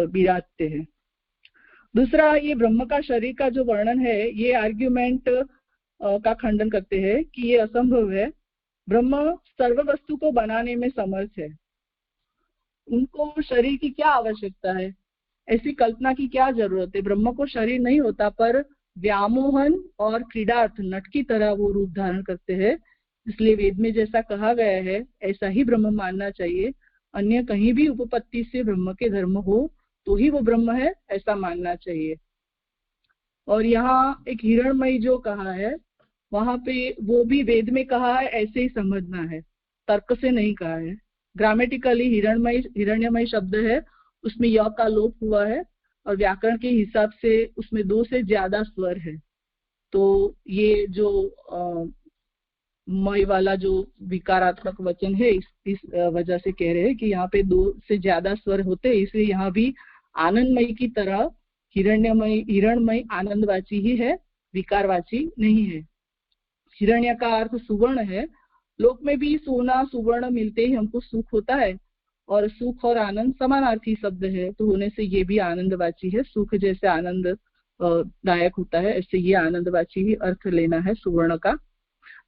विराजते हैं। दूसरा, ये ब्रह्म का शरीर का जो वर्णन है, ये आर्ग्यूमेंट का खंडन करते हैं कि ये असंभव है। ब्रह्म सर्व वस्तु को बनाने में समर्थ है, उनको शरीर की क्या आवश्यकता है, ऐसी कल्पना की क्या जरूरत है। ब्रह्म को शरीर नहीं होता, पर व्यामोहन और क्रीडार्थ नट की तरह वो रूप धारण करते हैं। इसलिए वेद में जैसा कहा गया है ऐसा ही ब्रह्म मानना चाहिए। अन्य कहीं भी उपपत्ति से ब्रह्म के धर्म हो तो ही वो ब्रह्म है, ऐसा मानना चाहिए। और यहाँ एक हिरणमयी जो कहा है, वहां पे वो भी वेद में कहा है, ऐसे ही समझना है, तर्क से नहीं कहा है। ग्रामेटिकली हिरण्यमयी शब्द है, उसमें य का लोप हुआ है और व्याकरण के हिसाब से उसमें 2 से ज्यादा स्वर है। तो ये जो मय वाला जो विकारात्मक वचन है, इस वजह से कह रहे हैं कि यहाँ पे 2 से ज्यादा स्वर होते हैं। इसलिए यहाँ भी आनंदमयी की तरह हिरणमयी आनंदवाची ही है, विकारवाची नहीं है। हिरण्य का अर्थ सुवर्ण है। लोक में भी सोना सुवर्ण मिलते ही हमको सुख होता है, और सुख और आनंद समानार्थी शब्द है, तो होने से ये भी आनंदवाची है। सुख जैसे आनंद दायक होता है, ऐसे ये आनंदवाची ही अर्थ लेना है सुवर्ण का।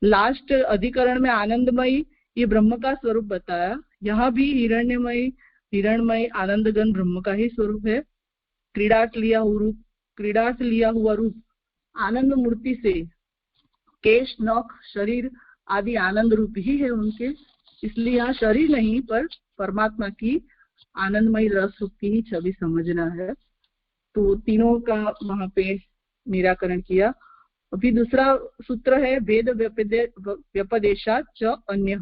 लास्ट अधिकरण में आनंदमयी ये ब्रह्म का स्वरूप बताया। यहाँ भी हिरणमयी आनंदगन ब्रह्म का ही स्वरूप है। क्रीडार्थ लिया हुआ रूप आनंद मूर्ति से केश नख शरीर आदि आनंद रूप ही है उनके। इसलिए यहाँ शरीर नहीं पर परमात्मा की आनंदमयी रस रूप की ही छवि समझना है। तो तीनों का वहां पे निराकरण किया। अभी दूसरा सूत्र है वेद व्यपदेशात च अन्य।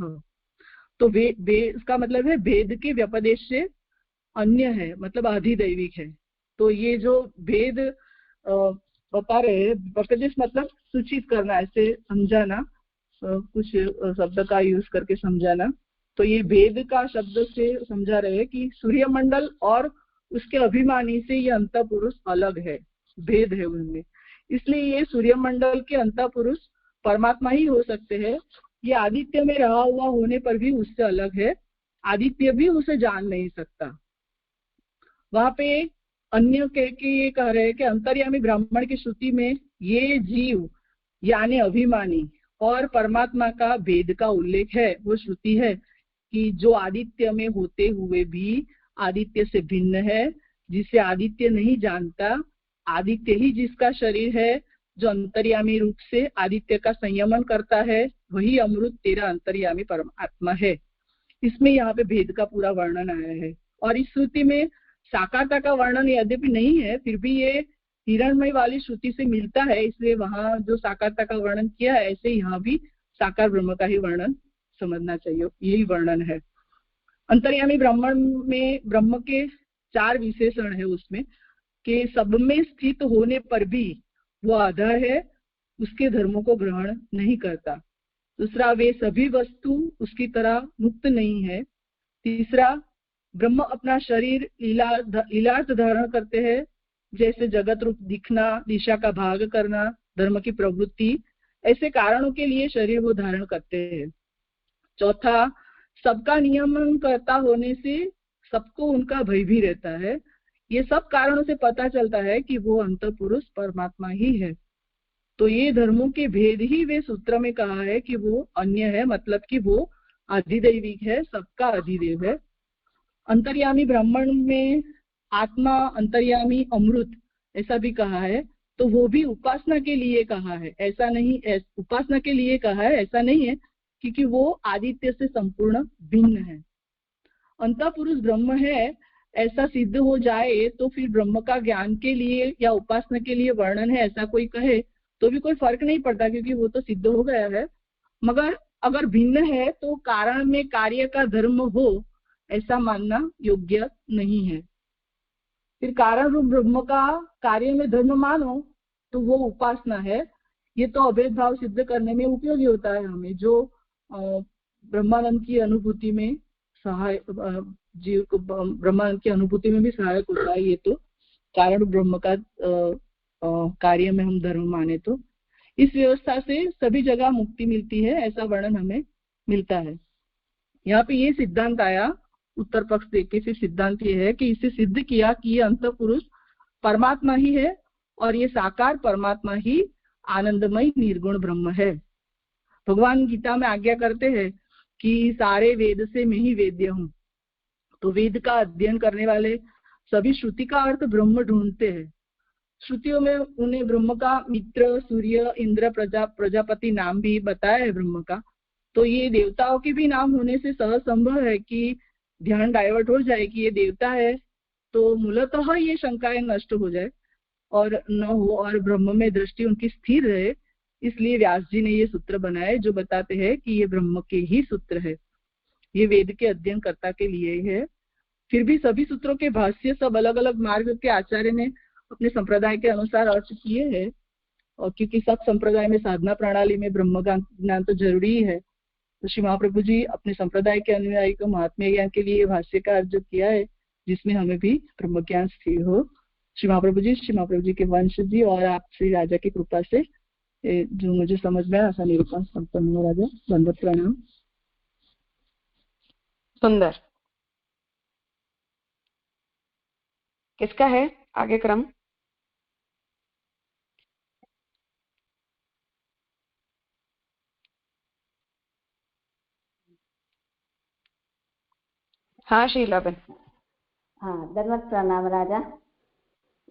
तो इसका मतलब है वेद के व्यपदेश से अन्य है, मतलब अधिदैविक है। तो ये जो वेद बता रहे हैं, व्यपदेश मतलब सूचित करना, ऐसे समझाना, कुछ शब्द का यूज करके समझाना। तो ये वेद का शब्द से समझा रहे हैं कि सूर्यमंडल और उसके अभिमानी से ये अंतःपुरुष अलग है, भेद है उनमें। इसलिए ये सूर्यमंडल के अंतःपुरुष परमात्मा ही हो सकते हैं। ये आदित्य में रहा हुआ होने पर भी उससे अलग है, आदित्य भी उसे जान नहीं सकता। वहां पे अन्य के ये कह रहे हैं कि अंतर्यामी ब्राह्मण की श्रुति में ये जीव यानी अभिमानी और परमात्मा का भेद का उल्लेख है। वो श्रुति है कि जो आदित्य में होते हुए भी आदित्य से भिन्न है, जिसे आदित्य नहीं जानता, आदित्य ही जिसका शरीर है, जो अंतर्यामी रूप से आदित्य का संयमन करता है, वही अमृत तेरा अंतर्यामी परमात्मा है। इसमें यहाँ पे भेद का पूरा वर्णन आया है। और इस श्रुति में साकारता का वर्णन यद्यपि नहीं है, फिर भी ये हिरणमय वाली श्रुति से मिलता है, इसलिए वहां जो साकारता का वर्णन किया है, ऐसे यहाँ भी साकार ब्रह्म का ही वर्णन समझना चाहिए, यही वर्णन है। अंतर्यामी ब्राह्मण में ब्रह्म के 4 विशेषण है उसमें, कि सब में स्थित होने पर भी वो अधर है, उसके धर्मों को ग्रहण नहीं करता। दूसरा, वे सभी वस्तु उसकी तरह मुक्त नहीं है। तीसरा, ब्रह्म अपना शरीर लीलार्थ धारण करते हैं, जैसे जगत रूप दिखना, दिशा का भाग करना, धर्म की प्रवृत्ति, ऐसे कारणों के लिए शरीर वो धारण करते हैं। चौथा, सबका नियमन करता होने से सबको उनका भय भी रहता है। ये सब कारणों से पता चलता है कि वो अंतपुरुष परमात्मा ही है। तो ये धर्मों के भेद ही वे सूत्र में कहा है कि वो अन्य है, मतलब कि वो अधिदैविक है, सबका अधिदेव है। अंतर्यामी ब्राह्मण में आत्मा, अंतर्यामी, अमृत ऐसा भी कहा है, तो वो भी उपासना के लिए कहा है, ऐसा नहीं, उपासना के लिए कहा है ऐसा नहीं है, क्योंकि वो आदित्य से संपूर्ण भिन्न है। अंतपुरुष ब्रह्म है ऐसा सिद्ध हो जाए तो फिर ब्रह्म का ज्ञान के लिए या उपासना के लिए वर्णन है ऐसा कोई कहे तो भी कोई फर्क नहीं पड़ता, क्योंकि वो तो सिद्ध हो गया है। मगर अगर भिन्न है तो कारण में कार्य का धर्म हो ऐसा मानना योग्य नहीं है। फिर कारण रूप ब्रह्म का कार्य में धर्म मानो तो वो उपासना है। ये तो अभेद भाव सिद्ध करने में उपयोगी होता है हमें, जो ब्रह्मानंद की अनुभूति में सहाय, जीव को ब्रह्मानंद की अनुभूति में भी सहायक होता है। ये तो कारण ब्रह्म का कार्य में हम धर्म माने तो इस व्यवस्था से सभी जगह मुक्ति मिलती है, ऐसा वर्णन हमें मिलता है। यहाँ पे ये सिद्धांत आया, उत्तर पक्ष देके फिर सिद्धांत ये है कि इसे सिद्ध किया कि ये अंतपुरुष परमात्मा ही है और ये साकार परमात्मा ही आनंदमय निर्गुण ब्रह्म है। भगवान गीता में आज्ञा करते हैं कि सारे वेद से मैं ही वेद्य हूँ। तो वेद का अध्ययन करने वाले सभी श्रुति का अर्थ ब्रह्म ढूंढते हैं। श्रुतियों में उन्हें ब्रह्म का मित्र, सूर्य, इंद्र, प्रजापति नाम भी बताया है ब्रह्म का। तो ये देवताओं के भी नाम होने से सहज संभव है कि ध्यान डाइवर्ट हो जाए कि ये देवता है, तो मूलतः ये शंकाएं नष्ट हो जाए और न हो और ब्रह्म में दृष्टि उनकी स्थिर रहे। इसलिए व्यास जी ने ये सूत्र बनाए जो बताते हैं कि ये ब्रह्म के ही सूत्र है, ये वेद के अध्ययन कर्ता के लिए है। फिर भी सभी सूत्रों के भाष्य सब अलग अलग मार्ग के आचार्य ने अपने संप्रदाय के अनुसार अर्थ किए हैं, और क्योंकि सब संप्रदाय में साधना प्रणाली में ब्रह्म का ज्ञान तो जरूरी है, तो श्री महाप्रभु जी अपने संप्रदाय के अनुयायी को महात्म्य ज्ञान के लिए भाष्य का अर्थ किया है, जिसमें हमें भी ब्रह्म ज्ञान स्थिर हो। श्री महाप्रभु जी के वंश जी और आप श्री राजा की कृपा से जो मुझे समझ में ऐसा निरूपण संपन्न हो। राजा दंडवत प्रणाम। सुंदर। किसका है आगे क्रम? हाँ शीलाबेन। हाँ, दंडवत प्रणाम राजा।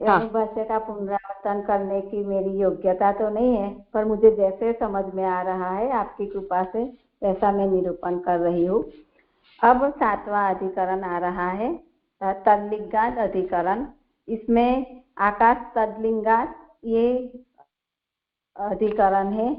भाष्य का पुनरावर्तन करने की मेरी योग्यता तो नहीं है, पर मुझे जैसे समझ में आ रहा है आपकी कृपा से वैसा मैं निरूपण कर रही हूँ। अब 7वां अधिकरण आ रहा है, तद्लिंगाद अधिकरण। इसमें आकाश तद्लिंगाद ये अधिकरण है।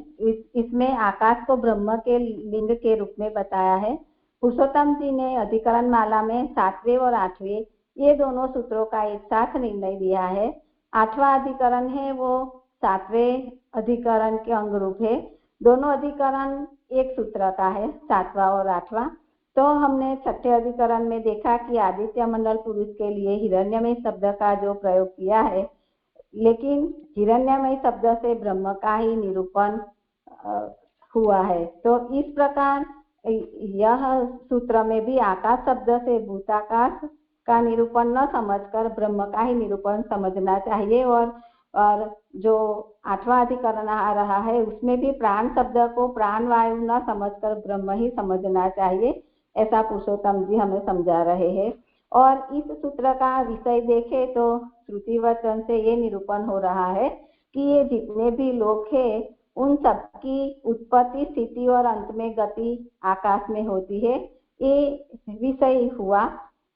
इसमें आकाश को ब्रह्म के लिंग के रूप में बताया है। पुरुषोत्तम जी ने अधिकरण माला में 7वें और 8वें ये दोनों सूत्रों का एक साथ निर्णय दिया है। 8वां अधिकरण है वो 7वें अधिकरण के अंग रूप है। दोनों अधिकरण एक सूत्र का है, 7वां और 8वां। तो हमने 6ठे अधिकरण में देखा कि आदित्य मंडल पुरुष के लिए हिरण्यमय शब्द का जो प्रयोग किया है, लेकिन हिरण्यमय शब्द से ब्रह्म का ही निरूपण हुआ है। तो इस प्रकार यह सूत्र में भी आकाश शब्द से भूताकाश का निरूपण न समझकर ब्रह्म का ही निरूपण समझना चाहिए। और जो 8वां अधिकरण आ रहा है उसमें भी प्राण शब्द को प्राण वायु न समझकर ब्रह्म ही समझना चाहिए, ऐसा पुरुषोत्तम जी हमें समझा रहे हैं। और इस सूत्र का विषय देखे तो श्रुति वचन से ये निरूपण हो रहा है कि ये जितने भी लोक है उन सबकी उत्पत्ति, स्थिति और अंत में गति आकाश में होती है, ये विषय हुआ।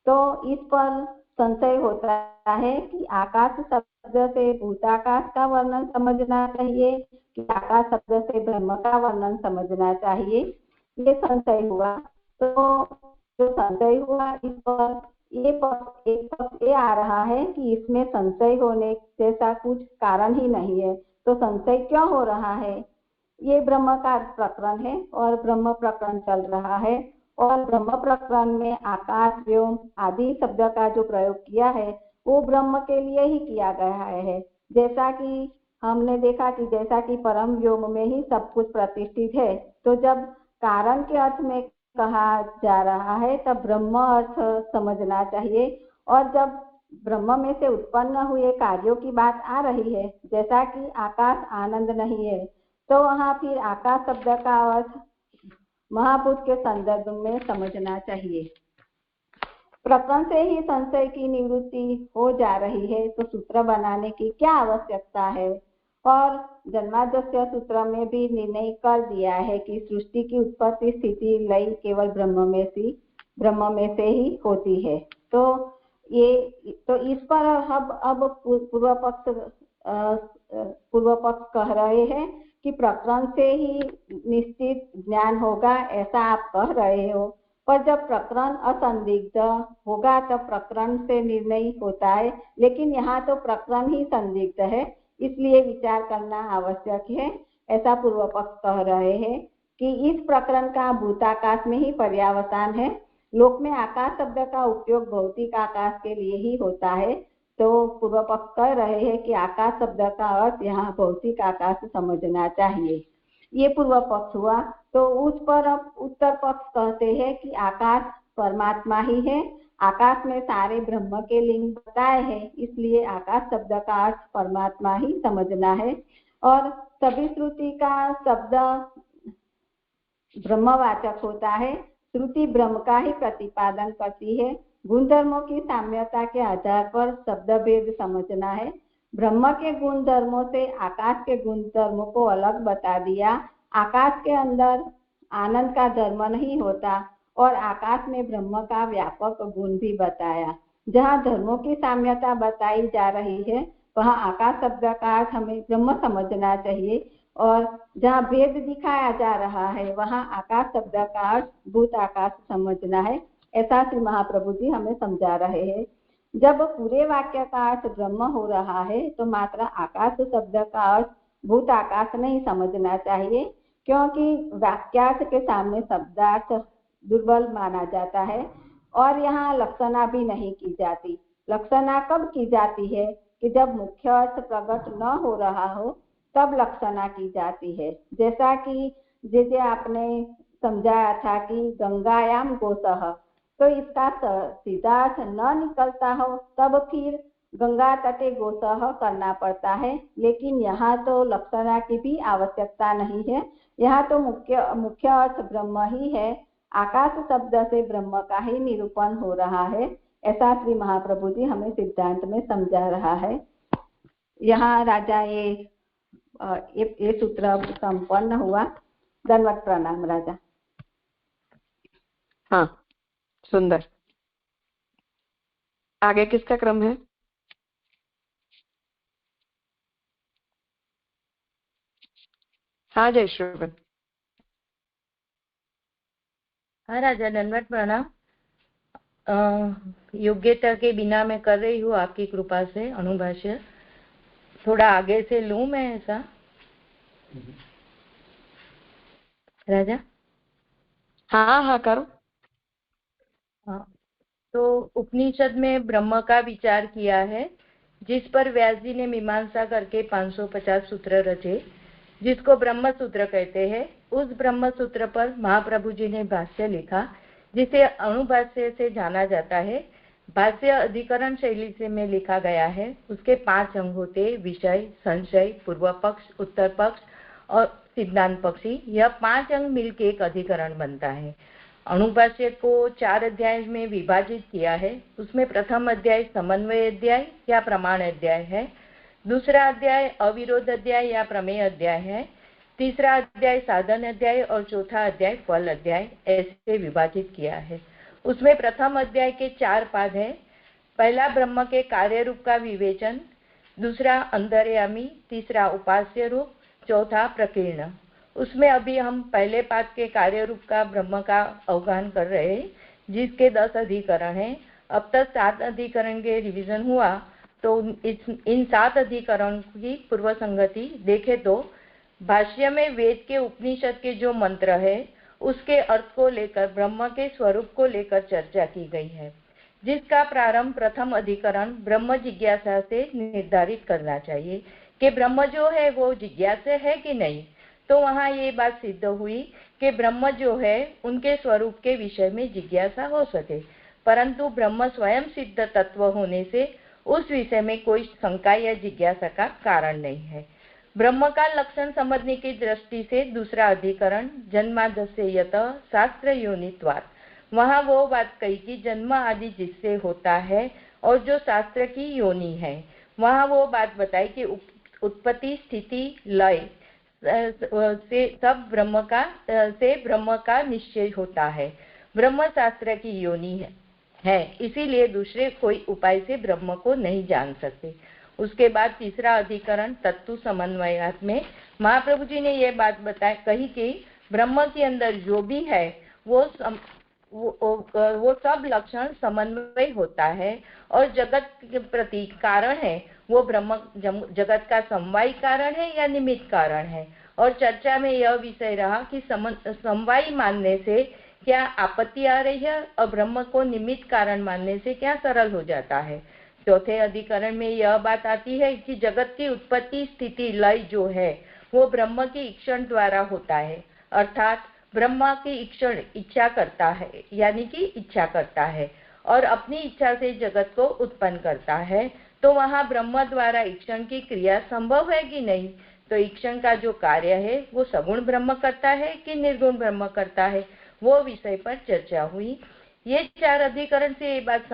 तो इस पर संशय होता है कि आकाश शब्द से भूताकाश का वर्णन समझना चाहिए कि आकाश शब्द से ब्रह्म का वर्णन समझना चाहिए, ये संशय हुआ। तो जो संशय हुआ इस पर एक पक्ष ये आ रहा है कि इसमें संशय होने जैसा कुछ कारण ही नहीं है, तो संशय क्यों हो रहा है। ये ब्रह्म का प्रकरण है और ब्रह्म प्रकरण चल रहा है, और ब्रह्म प्रकरण में आकाश व्योम आदि शब्द का जो प्रयोग किया है वो ब्रह्म के लिए ही किया गया है। जैसा कि हमने देखा कि जैसा कि परम व्योम में ही सब कुछ प्रतिष्ठित है, तो जब कारण के अर्थ में कहा जा रहा है तब ब्रह्म अर्थ समझना चाहिए, और जब ब्रह्म में से उत्पन्न हुए कार्यों की बात आ रही है, जैसा कि आकाश आनंद नहीं है, तो वहाँ फिर आकाश शब्द का अर्थ महाभूत के संदर्भ में समझना चाहिए। प्रकरण से ही संशय की निवृत्ति हो जा रही है, तो सूत्र बनाने की क्या आवश्यकता है। और जन्माद्यस्य सूत्र में भी निर्णय कर दिया है कि सृष्टि की उत्पत्ति स्थिति लय केवल ब्रह्म में से ही होती है। तो इस पर अब पूर्व पक्ष कह रहे हैं कि प्रकरण से ही निश्चित ज्ञान होगा, ऐसा आप कह रहे हो, पर जब प्रकरण असंदिग्ध होगा तब प्रकरण से निर्णय होता है, लेकिन यहाँ तो प्रकरण ही संदिग्ध है, इसलिए विचार करना आवश्यक है, ऐसा पूर्व पक्ष कह रहे हैं कि इस प्रकरण का भूताकाश में ही पर्यावसान है। लोक में आकाश शब्द का उपयोग भौतिक आकाश के लिए ही होता है, तो पूर्व पक्ष कह रहे हैं कि आकाश शब्द का अर्थ यहाँ भौतिक आकाश समझना चाहिए। ये पूर्व पक्ष हुआ। तो उस पर अब उत्तर पक्ष कहते हैं कि आकाश परमात्मा ही है, आकाश में सारे ब्रह्म के लिंग बताए हैं, इसलिए आकाश शब्द का अर्थ परमात्मा ही समझना है। और सभी श्रुति का शब्द ब्रह्मवाचक होता है, श्रुति ब्रह्म का ही प्रतिपादन करती है। गुणधर्मों की साम्यता के आधार पर शब्द भेद समझना है। ब्रह्म के गुण धर्मों से आकाश के गुण धर्मों को अलग बता दिया। आकाश के अंदर आनंद का धर्म नहीं होता, और आकाश में ब्रह्म का व्यापक गुण भी बताया। जहाँ धर्मों की साम्यता बताई जा रही है वहाँ आकाश शब्द का अर्थ हमें ब्रह्म समझना चाहिए, और जहाँ भेद दिखाया जा रहा है वहाँ आकाश शब्द का अर्थ भूत आकाश समझना है, ऐसा श्री महाप्रभु जी हमें समझा रहे हैं। जब पूरे वाक्य का अर्थ ब्रह्म हो रहा है तो मात्र आकाश शब्द का अर्थ भूत आकाश नहीं समझना चाहिए, क्योंकि वाक्यार्थ के सामने शब्दार्थ दुर्बल माना जाता है, और यहाँ लक्षणा भी नहीं की जाती। लक्षणा कब की जाती है कि जब मुख्य अर्थ प्रकट न हो रहा हो तब लक्षणा की जाती है। जैसा कि जैसे आपने समझाया था कि गंगायाम गोसह, तो इसका सीधा अर्थ न निकलता हो तब फिर गंगा तटे गोसह करना पड़ता है, लेकिन यहाँ तो लक्षणा की भी आवश्यकता नहीं है। यहाँ तो मुख्य अर्थ ब्रह्म ही है, आकाश शब्द से ब्रह्म का ही निरूपण हो रहा है, ऐसा श्री महाप्रभु जी हमें सिद्धांत में समझा रहा है। यहाँ राजा ये सूत्र संपन्न हुआ। धन्यवाद, प्रणाम राजा। हाँ, सुंदर। आगे किसका क्रम है? हाँ जय श्रीवन। हाँ राजा, धन्यवाद, प्रणाम। योग्यता के बिना मैं कर रही हूँ आपकी कृपा से अनुभाष्य। थोड़ा आगे से लूं मैं ऐसा राजा? हाँ हाँ करो। हाँ, तो उपनिषद में ब्रह्म का विचार किया है, जिस पर व्यास जी ने मीमांसा करके 550 सूत्र रचे, जिसको ब्रह्म सूत्र कहते हैं। उस ब्रह्म सूत्र पर महाप्रभु जी ने भाष्य लिखा, जिसे अणुभाष्य से जाना जाता है। भाष्य अधिकरण शैली से में लिखा गया है। उसके 5 अंग होते: विषय, संशय, पूर्व पक्ष, उत्तर पक्ष और सिद्धांत पक्षी। यह 5 अंग मिलकर एक अधिकरण बनता है। अणुभाष्य को 4 अध्याय में विभाजित किया है। उसमें प्रथम अध्याय समन्वय अध्याय या प्रमाण अध्याय है, दूसरा अध्याय अविरोध अध्याय या प्रमेय अध्याय है, तीसरा अध्याय साधन अध्याय और चौथा अध्याय फल अध्याय, ऐसे विभाजित किया है। उसमें प्रथम अध्याय के 4 पाद है। पहला ब्रह्म के कार्य रूप का विवेचन, दूसरा अंतर्यामी, तीसरा उपास्य रूप, चौथा प्रकीर्ण। उसमें अभी हम पहले पाद के कार्य रूप का ब्रह्म का अवगाहन कर रहे हैं, जिसके 10 अधिकरण हैं। अब तक 7 अधिकरण के रिवीजन हुआ, तो इन 7 अधिकरण की पूर्व संगति देखे तो भाष्य में वेद के उपनिषद के जो मंत्र है उसके अर्थ को लेकर, ब्रह्म के स्वरूप को लेकर चर्चा की गई है, जिसका प्रारंभ प्रथम अधिकरण ब्रह्म जिज्ञासा से निर्धारित करना चाहिए कि ब्रह्म जो है वो जिज्ञासा है कि नहीं। तो वहाँ ये बात सिद्ध हुई कि ब्रह्म जो है उनके स्वरूप के विषय में जिज्ञासा हो सके, परंतु ब्रह्म स्वयं सिद्ध तत्व होने से उस विषय में कोई शंका या जिज्ञासा का कारण नहीं है। ब्रह्म का लक्षण समझने की दृष्टि से दूसरा अधिकरण जन्मादस्ययत शास्त्र योनित्वात्, वहाँ वो बात कही कि जन्म आदि जिससे होता है और जो शास्त्र की योनि है, वहाँ वो बात बताई कि उत्पत्ति स्थिति लय से सब ब्रह्म का निश्चय होता है। ब्रह्म शास्त्र की योनि है, इसीलिए दूसरे कोई उपाय से ब्रह्म को नहीं जान सकते। उसके बाद तीसरा अधिकरण तत्व समन्वयात् में महाप्रभु जी ने यह बात कही कि ब्रह्म के अंदर जो भी है वो सब लक्षण समन्वय होता है, और जगत के प्रति कारण है वो ब्रह्म जगत का समवायी कारण है या निमित्त कारण है। और चर्चा में यह विषय रहा कि समवायी मानने से क्या आपत्ति आ रही है और ब्रह्म को निमित्त कारण मानने से क्या सरल हो जाता है। चौथे अधिकरण में यह बात आती है कि जगत की उत्पत्ति स्थिति लय जो है वो ब्रह्म की इक्षण द्वारा होता है, अर्थात ब्रह्मा की इक्षण इच्छा करता है, यानी कि इच्छा करता है और अपनी इच्छा से जगत को उत्पन्न करता है। तो वहाँ ब्रह्म द्वारा इक्षण की क्रिया संभव है कि नहीं। तो इक्षण का जो कार्य है वो सगुण ब्रह्म करता है कि निर्गुण ब्रह्म करता है, वो विषय पर चर्चा हुई। ये 4 अधिकरण से ये बात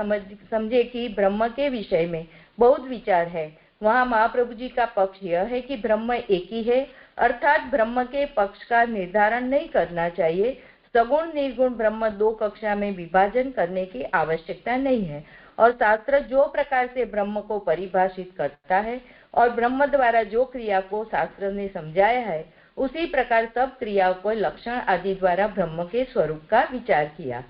समझे कि ब्रह्म के विषय में बहुत विचार है। वहाँ महाप्रभु जी का पक्ष यह है कि ब्रह्म एक ही है, अर्थात ब्रह्म के पक्ष का निर्धारण नहीं करना चाहिए। सगुण निर्गुण ब्रह्म 2 कक्षा में विभाजन करने की आवश्यकता नहीं है, और शास्त्र जो प्रकार से ब्रह्म को परिभाषित करता है और ब्रह्म द्वारा जो क्रिया को शास्त्र ने समझाया है उसी प्रकार सब क्रियाओं को लक्षण आदि द्वारा ब्रह्म के स्वरूप का विचार किया।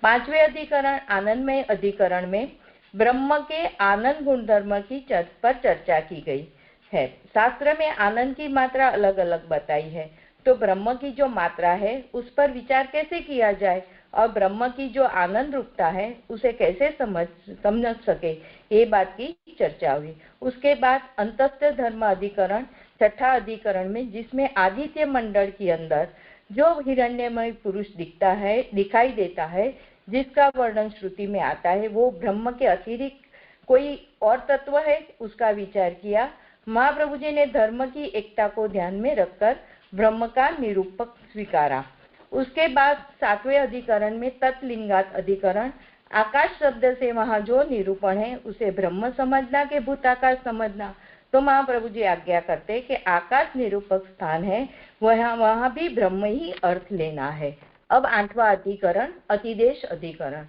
5वें अधिकरण आनंदमय अधिकरण में ब्रह्म के आनंद गुणधर्म की पर चर्चा की गई है। शास्त्र में आनंद की मात्रा अलग अलग बताई है, तो ब्रह्म की जो मात्रा है उस पर विचार कैसे किया जाए और ब्रह्म की जो आनंद रूपता है उसे कैसे समझ सके, ये बात की चर्चा हुई। उसके बाद अंतस्थ धर्म अधिकरण 6ठा अधिकरण में, जिसमें आदित्य मंडल के अंदर जो हिरण्यमय पुरुष दिखाई देता है, जिसका वर्णन श्रुति में आता है, वो ब्रह्म के अतिरिक्त कोई और तत्व है, उसका विचार किया। महाप्रभु जी ने धर्म की एकता को ध्यान में रखकर ब्रह्म का निरूपक स्वीकारा। उसके बाद 7वें अधिकरण में तत्लिंगात अधिकरण, आकाश शब्द से वहाँ जो निरूपण है उसे ब्रह्म समझना के भूताकाश समझना। तो महाप्रभु जी आज्ञा करते कि आकाश निरूपक स्थान है, वहाँ भी ब्रह्म ही अर्थ लेना है। अब 8वां अधिकरण अतिदेश अधिकरण।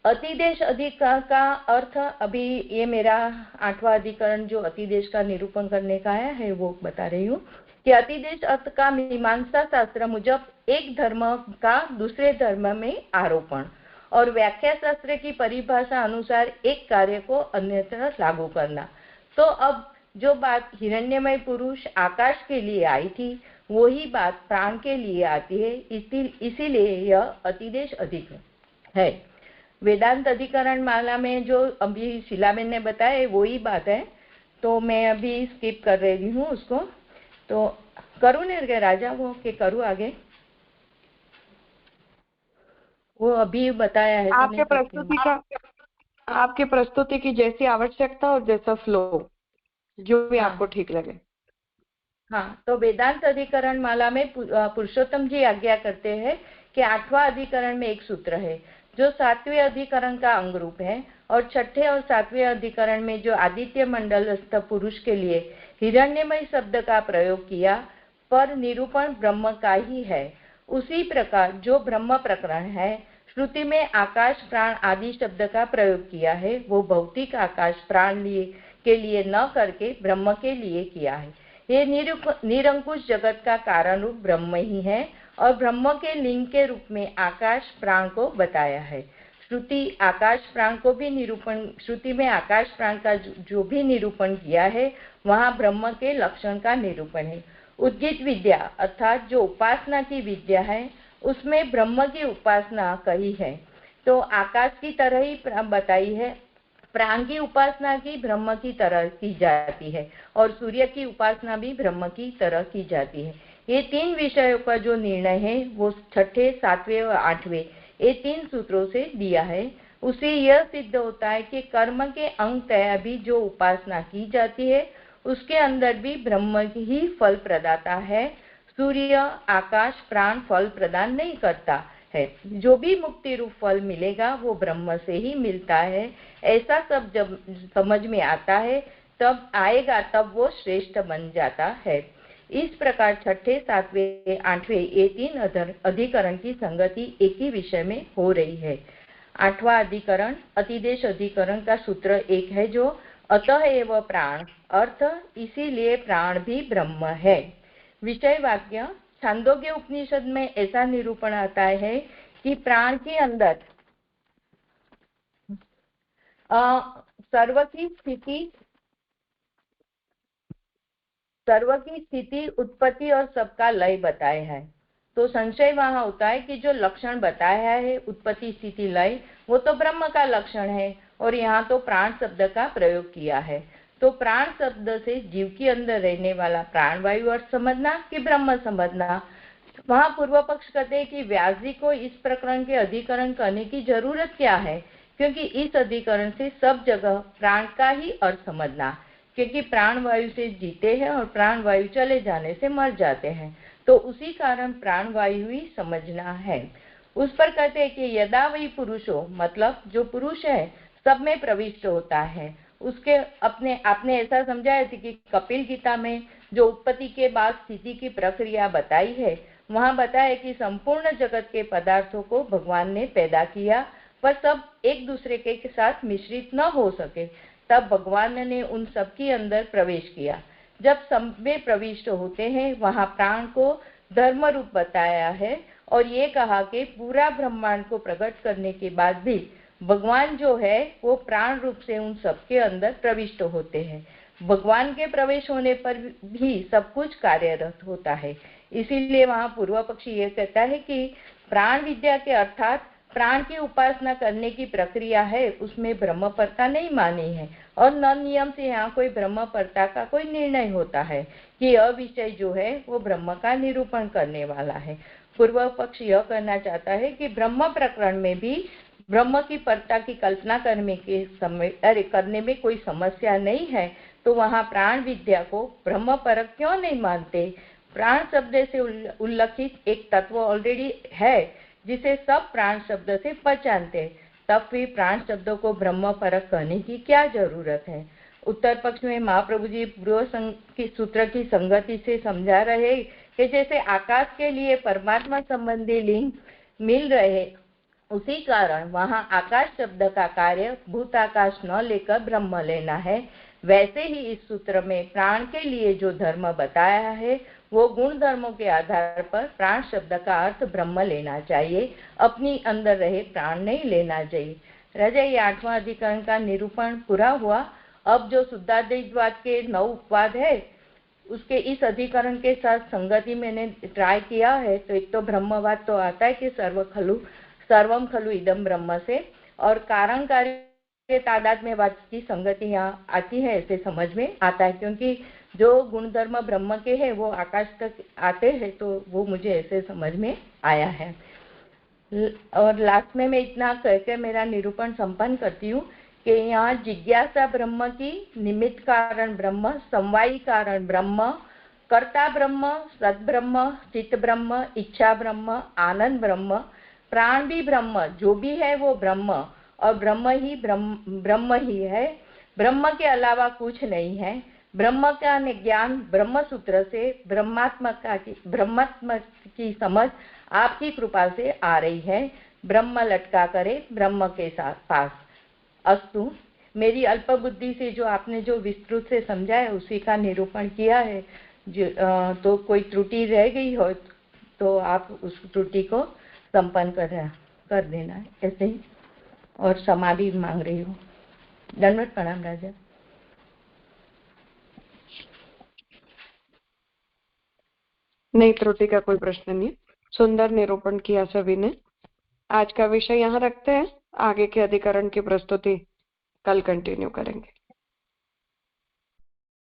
अतिदेश अधिकरण का अर्थ, अभी ये मेरा 8वां अधिकरण जो अतिदेश का निरूपण करने का है वो बता रही हूँ कि अतिदेश अर्थ का मीमांसा शास्त्र मुजब एक धर्म का दूसरे धर्म में आरोपण और व्याख्या शास्त्र की परिभाषा अनुसार एक कार्य को अन्यत्र लागू करना। तो अब जो बात हिरण्यमय पुरुष आकाश के लिए आई थी वही बात प्राण के लिए आती है, इसीलिए यह अतिदेश अधिकरण है। वेदांत अधिकरण माला में जो अभी शीलाबेन ने बताया वही बात है, तो मैं अभी स्किप कर रही हूँ उसको। तो करूँ ने राजा वो के करूँ आगे, वो अभी बताया है। आपके प्रस्तुति की जैसी आवश्यकता और जैसा फ्लो जो भी आपको ठीक लगे। हाँ, तो वेदांत अधिकरण माला में पुरुषोत्तम जी आज्ञा करते हैं कि 8वां अधिकरण में एक सूत्र है जो 7वें अधिकरण का अंग रूप है, और 6ठे और 7वें अधिकरण में जो आदित्य मंडलस्थ पुरुष के लिए हिरण्यमय शब्द का प्रयोग किया पर निरूपण ब्रह्म का ही है। उसी प्रकार जो ब्रह्म प्रकरण है, श्रुति में आकाश प्राण आदि शब्द का प्रयोग किया है, वो भौतिक आकाश प्राण के लिए न करके ब्रह्म के लिए किया है। ये निरंकुश जगत का कारण रूप ब्रह्म ही है और ब्रह्म के लिंग के रूप में आकाश प्राण को बताया है। श्रुति आकाश प्राण को भी निरूपण, श्रुति में आकाश प्राण का जो भी निरूपण किया है वहाँ ब्रह्म के लक्षण का निरूपण है। उद्गीत विद्या अर्थात जो उपासना की विद्या है उसमें ब्रह्म की उपासना कही है, तो आकाश की तरह ही बताई है। प्राण की उपासना की ब्रह्म की तरह की जाती है और सूर्य की उपासना भी ब्रह्म की तरह की जाती है। ये तीन विषयों का जो निर्णय है वो छठे, सातवें और आठवें ये तीन सूत्रों से दिया है। उसे यह सिद्ध होता है कि कर्म के अंग तय भी जो उपासना की जाती है उसके अंदर भी ब्रह्म ही फल प्रदाता है। सूर्य, आकाश, प्राण फल प्रदान नहीं करता है। जो भी मुक्ति रूप फल मिलेगा वो ब्रह्म से ही मिलता है। ऐसा सब जब समझ में आता है तब वो श्रेष्ठ बन जाता है। इस प्रकार छठे, सातवें, आठवें ये तीन अधिकरण की संगति एक ही विषय में हो रही है। आठवां अधिकरण अतिदेश अधिकरण का सूत्र एक है जो अतः एव प्राण, अर्थ इसीलिए प्राण भी ब्रह्म है। विषय वाक्य छांदोग्य उपनिषद में ऐसा निरूपण आता है कि प्राण के अंदर सर्व की स्थिति, उत्पत्ति और सबका लय बताया है। तो संशय वहां होता है कि जो लक्षण बताया है उत्पत्ति, स्थिति, लय वो तो ब्रह्म का लक्षण है और यहाँ तो प्राण शब्द का प्रयोग किया है। तो प्राण शब्द से जीव के अंदर रहने वाला प्राण वायु अर्थ समझना कि ब्रह्म समझना। वहां पूर्व पक्ष कहते हैं कि व्यास जी को इस प्रकरण के अधिकरण करने की जरूरत क्या है, क्योंकि इस अधिकरण से सब जगह प्राण का ही अर्थ समझना, क्योंकि प्राण वायु से जीते हैं और प्राण वायु चले जाने से मर जाते हैं, तो उसी कारण प्राण वायु ही समझना है। उस पर कहते हैं कि यदा वही पुरुषो, मतलब जो पुरुष है सब में प्रविष्ट होता है। उसके आपने ऐसा समझाया थी कि कपिल गीता में जो उत्पत्ति के बाद स्थिति की प्रक्रिया बताई है वहां बताया कि संपूर्ण जगत के पदार्थों को भगवान ने पैदा किया, पर सब एक दूसरे के साथ मिश्रित न हो सके, तब भगवान ने उन सब के अंदर प्रवेश किया। जब सब में प्रविष्ट होते हैं वहां प्राण को धर्म रूप बताया है और ये कहा कि पूरा ब्रह्मांड को प्रकट करने के बाद भी भगवान जो है वो प्राण रूप से उन सबके अंदर प्रविष्ट होते हैं। भगवान के प्रवेश होने पर भी सब कुछ कार्यरत होता है। इसीलिए वहां पूर्व पक्षी ये कहता है कि प्राण विद्या के अर्थात प्राण की उपासना करने की प्रक्रिया है उसमें ब्रह्मपरता नहीं मानी है और न नियम से यहाँ कोई ब्रह्मपरता का कोई निर्णय होता है कि यह विषय जो है वो ब्रह्म का निरूपण करने वाला है। पूर्व पक्ष यह कहना चाहता है कि ब्रह्म प्रकरण में भी ब्रह्म की परता की कल्पना करने में कोई समस्या नहीं है, तो वहाँ प्राण विद्या को ब्रह्म परक क्यों नहीं मानते। प्राण शब्द से उल्लेखित एक तत्व ऑलरेडी है जिसे सब प्राण शब्द से पहचानते, तब भी प्राण शब्दों को ब्रह्म परक कहने की क्या जरूरत है। उत्तर पक्ष में महाप्रभु जी पूर्व की सूत्र की संगति से समझा रहे कि जैसे आकाश के लिए परमात्मा संबंधी लिंग मिल रहे, उसी कारण वहाँ आकाश शब्द का कार्य भूत आकाश न लेकर ब्रह्म लेना है। वैसे ही इस सूत्र में प्राण के लिए जो धर्म बताया है वो गुण धर्मों के आधार पर प्राण शब्द का अर्थ ब्रह्म लेना चाहिए, अपनी अंदर रहे प्राण नहीं लेना चाहिए। राजा ये 8वां अधिकरण का निरूपण पूरा हुआ। अब जो शुद्धाद्वैतवाद के 9 उपवाद है उसके इस अधिकरण के साथ संगति मैंने ट्राई किया है। तो एक तो ब्रह्मवाद तो आता है कि सर्वम खलु इदम ब्रह्म से, और कारण कार्य तादाद में वाद की संगति यहाँ आती है, ऐसे समझ में आता है, क्योंकि जो गुणधर्म ब्रह्म के हैं वो आकाश तक आते हैं, तो वो मुझे ऐसे समझ में आया है। और लास्ट में मैं इतना कहकर मेरा निरूपण संपन्न करती हूँ कि यहाँ जिज्ञासा ब्रह्म की, निमित्त कारण ब्रह्म, समवायी कारण ब्रह्म, कर्ता ब्रह्म, सद्ब्रह्म, चित्त ब्रह्म, इच्छा ब्रह्म, आनंद ब्रह्म, प्राण भी ब्रह्म, जो भी है वो ब्रह्म और ब्रह्म ही है। ब्रह्म के अलावा कुछ नहीं है। ब्रह्म का ज्ञान ब्रह्म सूत्र से ब्रह्मात्मा की समझ आपकी कृपा से आ रही है। ब्रह्म लटका करे ब्रह्म के साथ पास। अस्तु, मेरी अल्प बुद्धि से जो आपने जो विस्तृत से समझा है उसी का निरूपण किया है। तो कोई त्रुटि रह गई हो तो आप उस त्रुटि को संपन्न कर देना है ऐसे ही। और क्षमा भी मांग रही हूँ। दंडवत प्रणाम राजा। नहीं, त्रुटि का कोई प्रश्न नहीं। सुंदर निरूपण किया सभी ने। आज का विषय यहाँ रखते हैं, आगे के अधिकरण की प्रस्तुति कल कंटिन्यू करेंगे।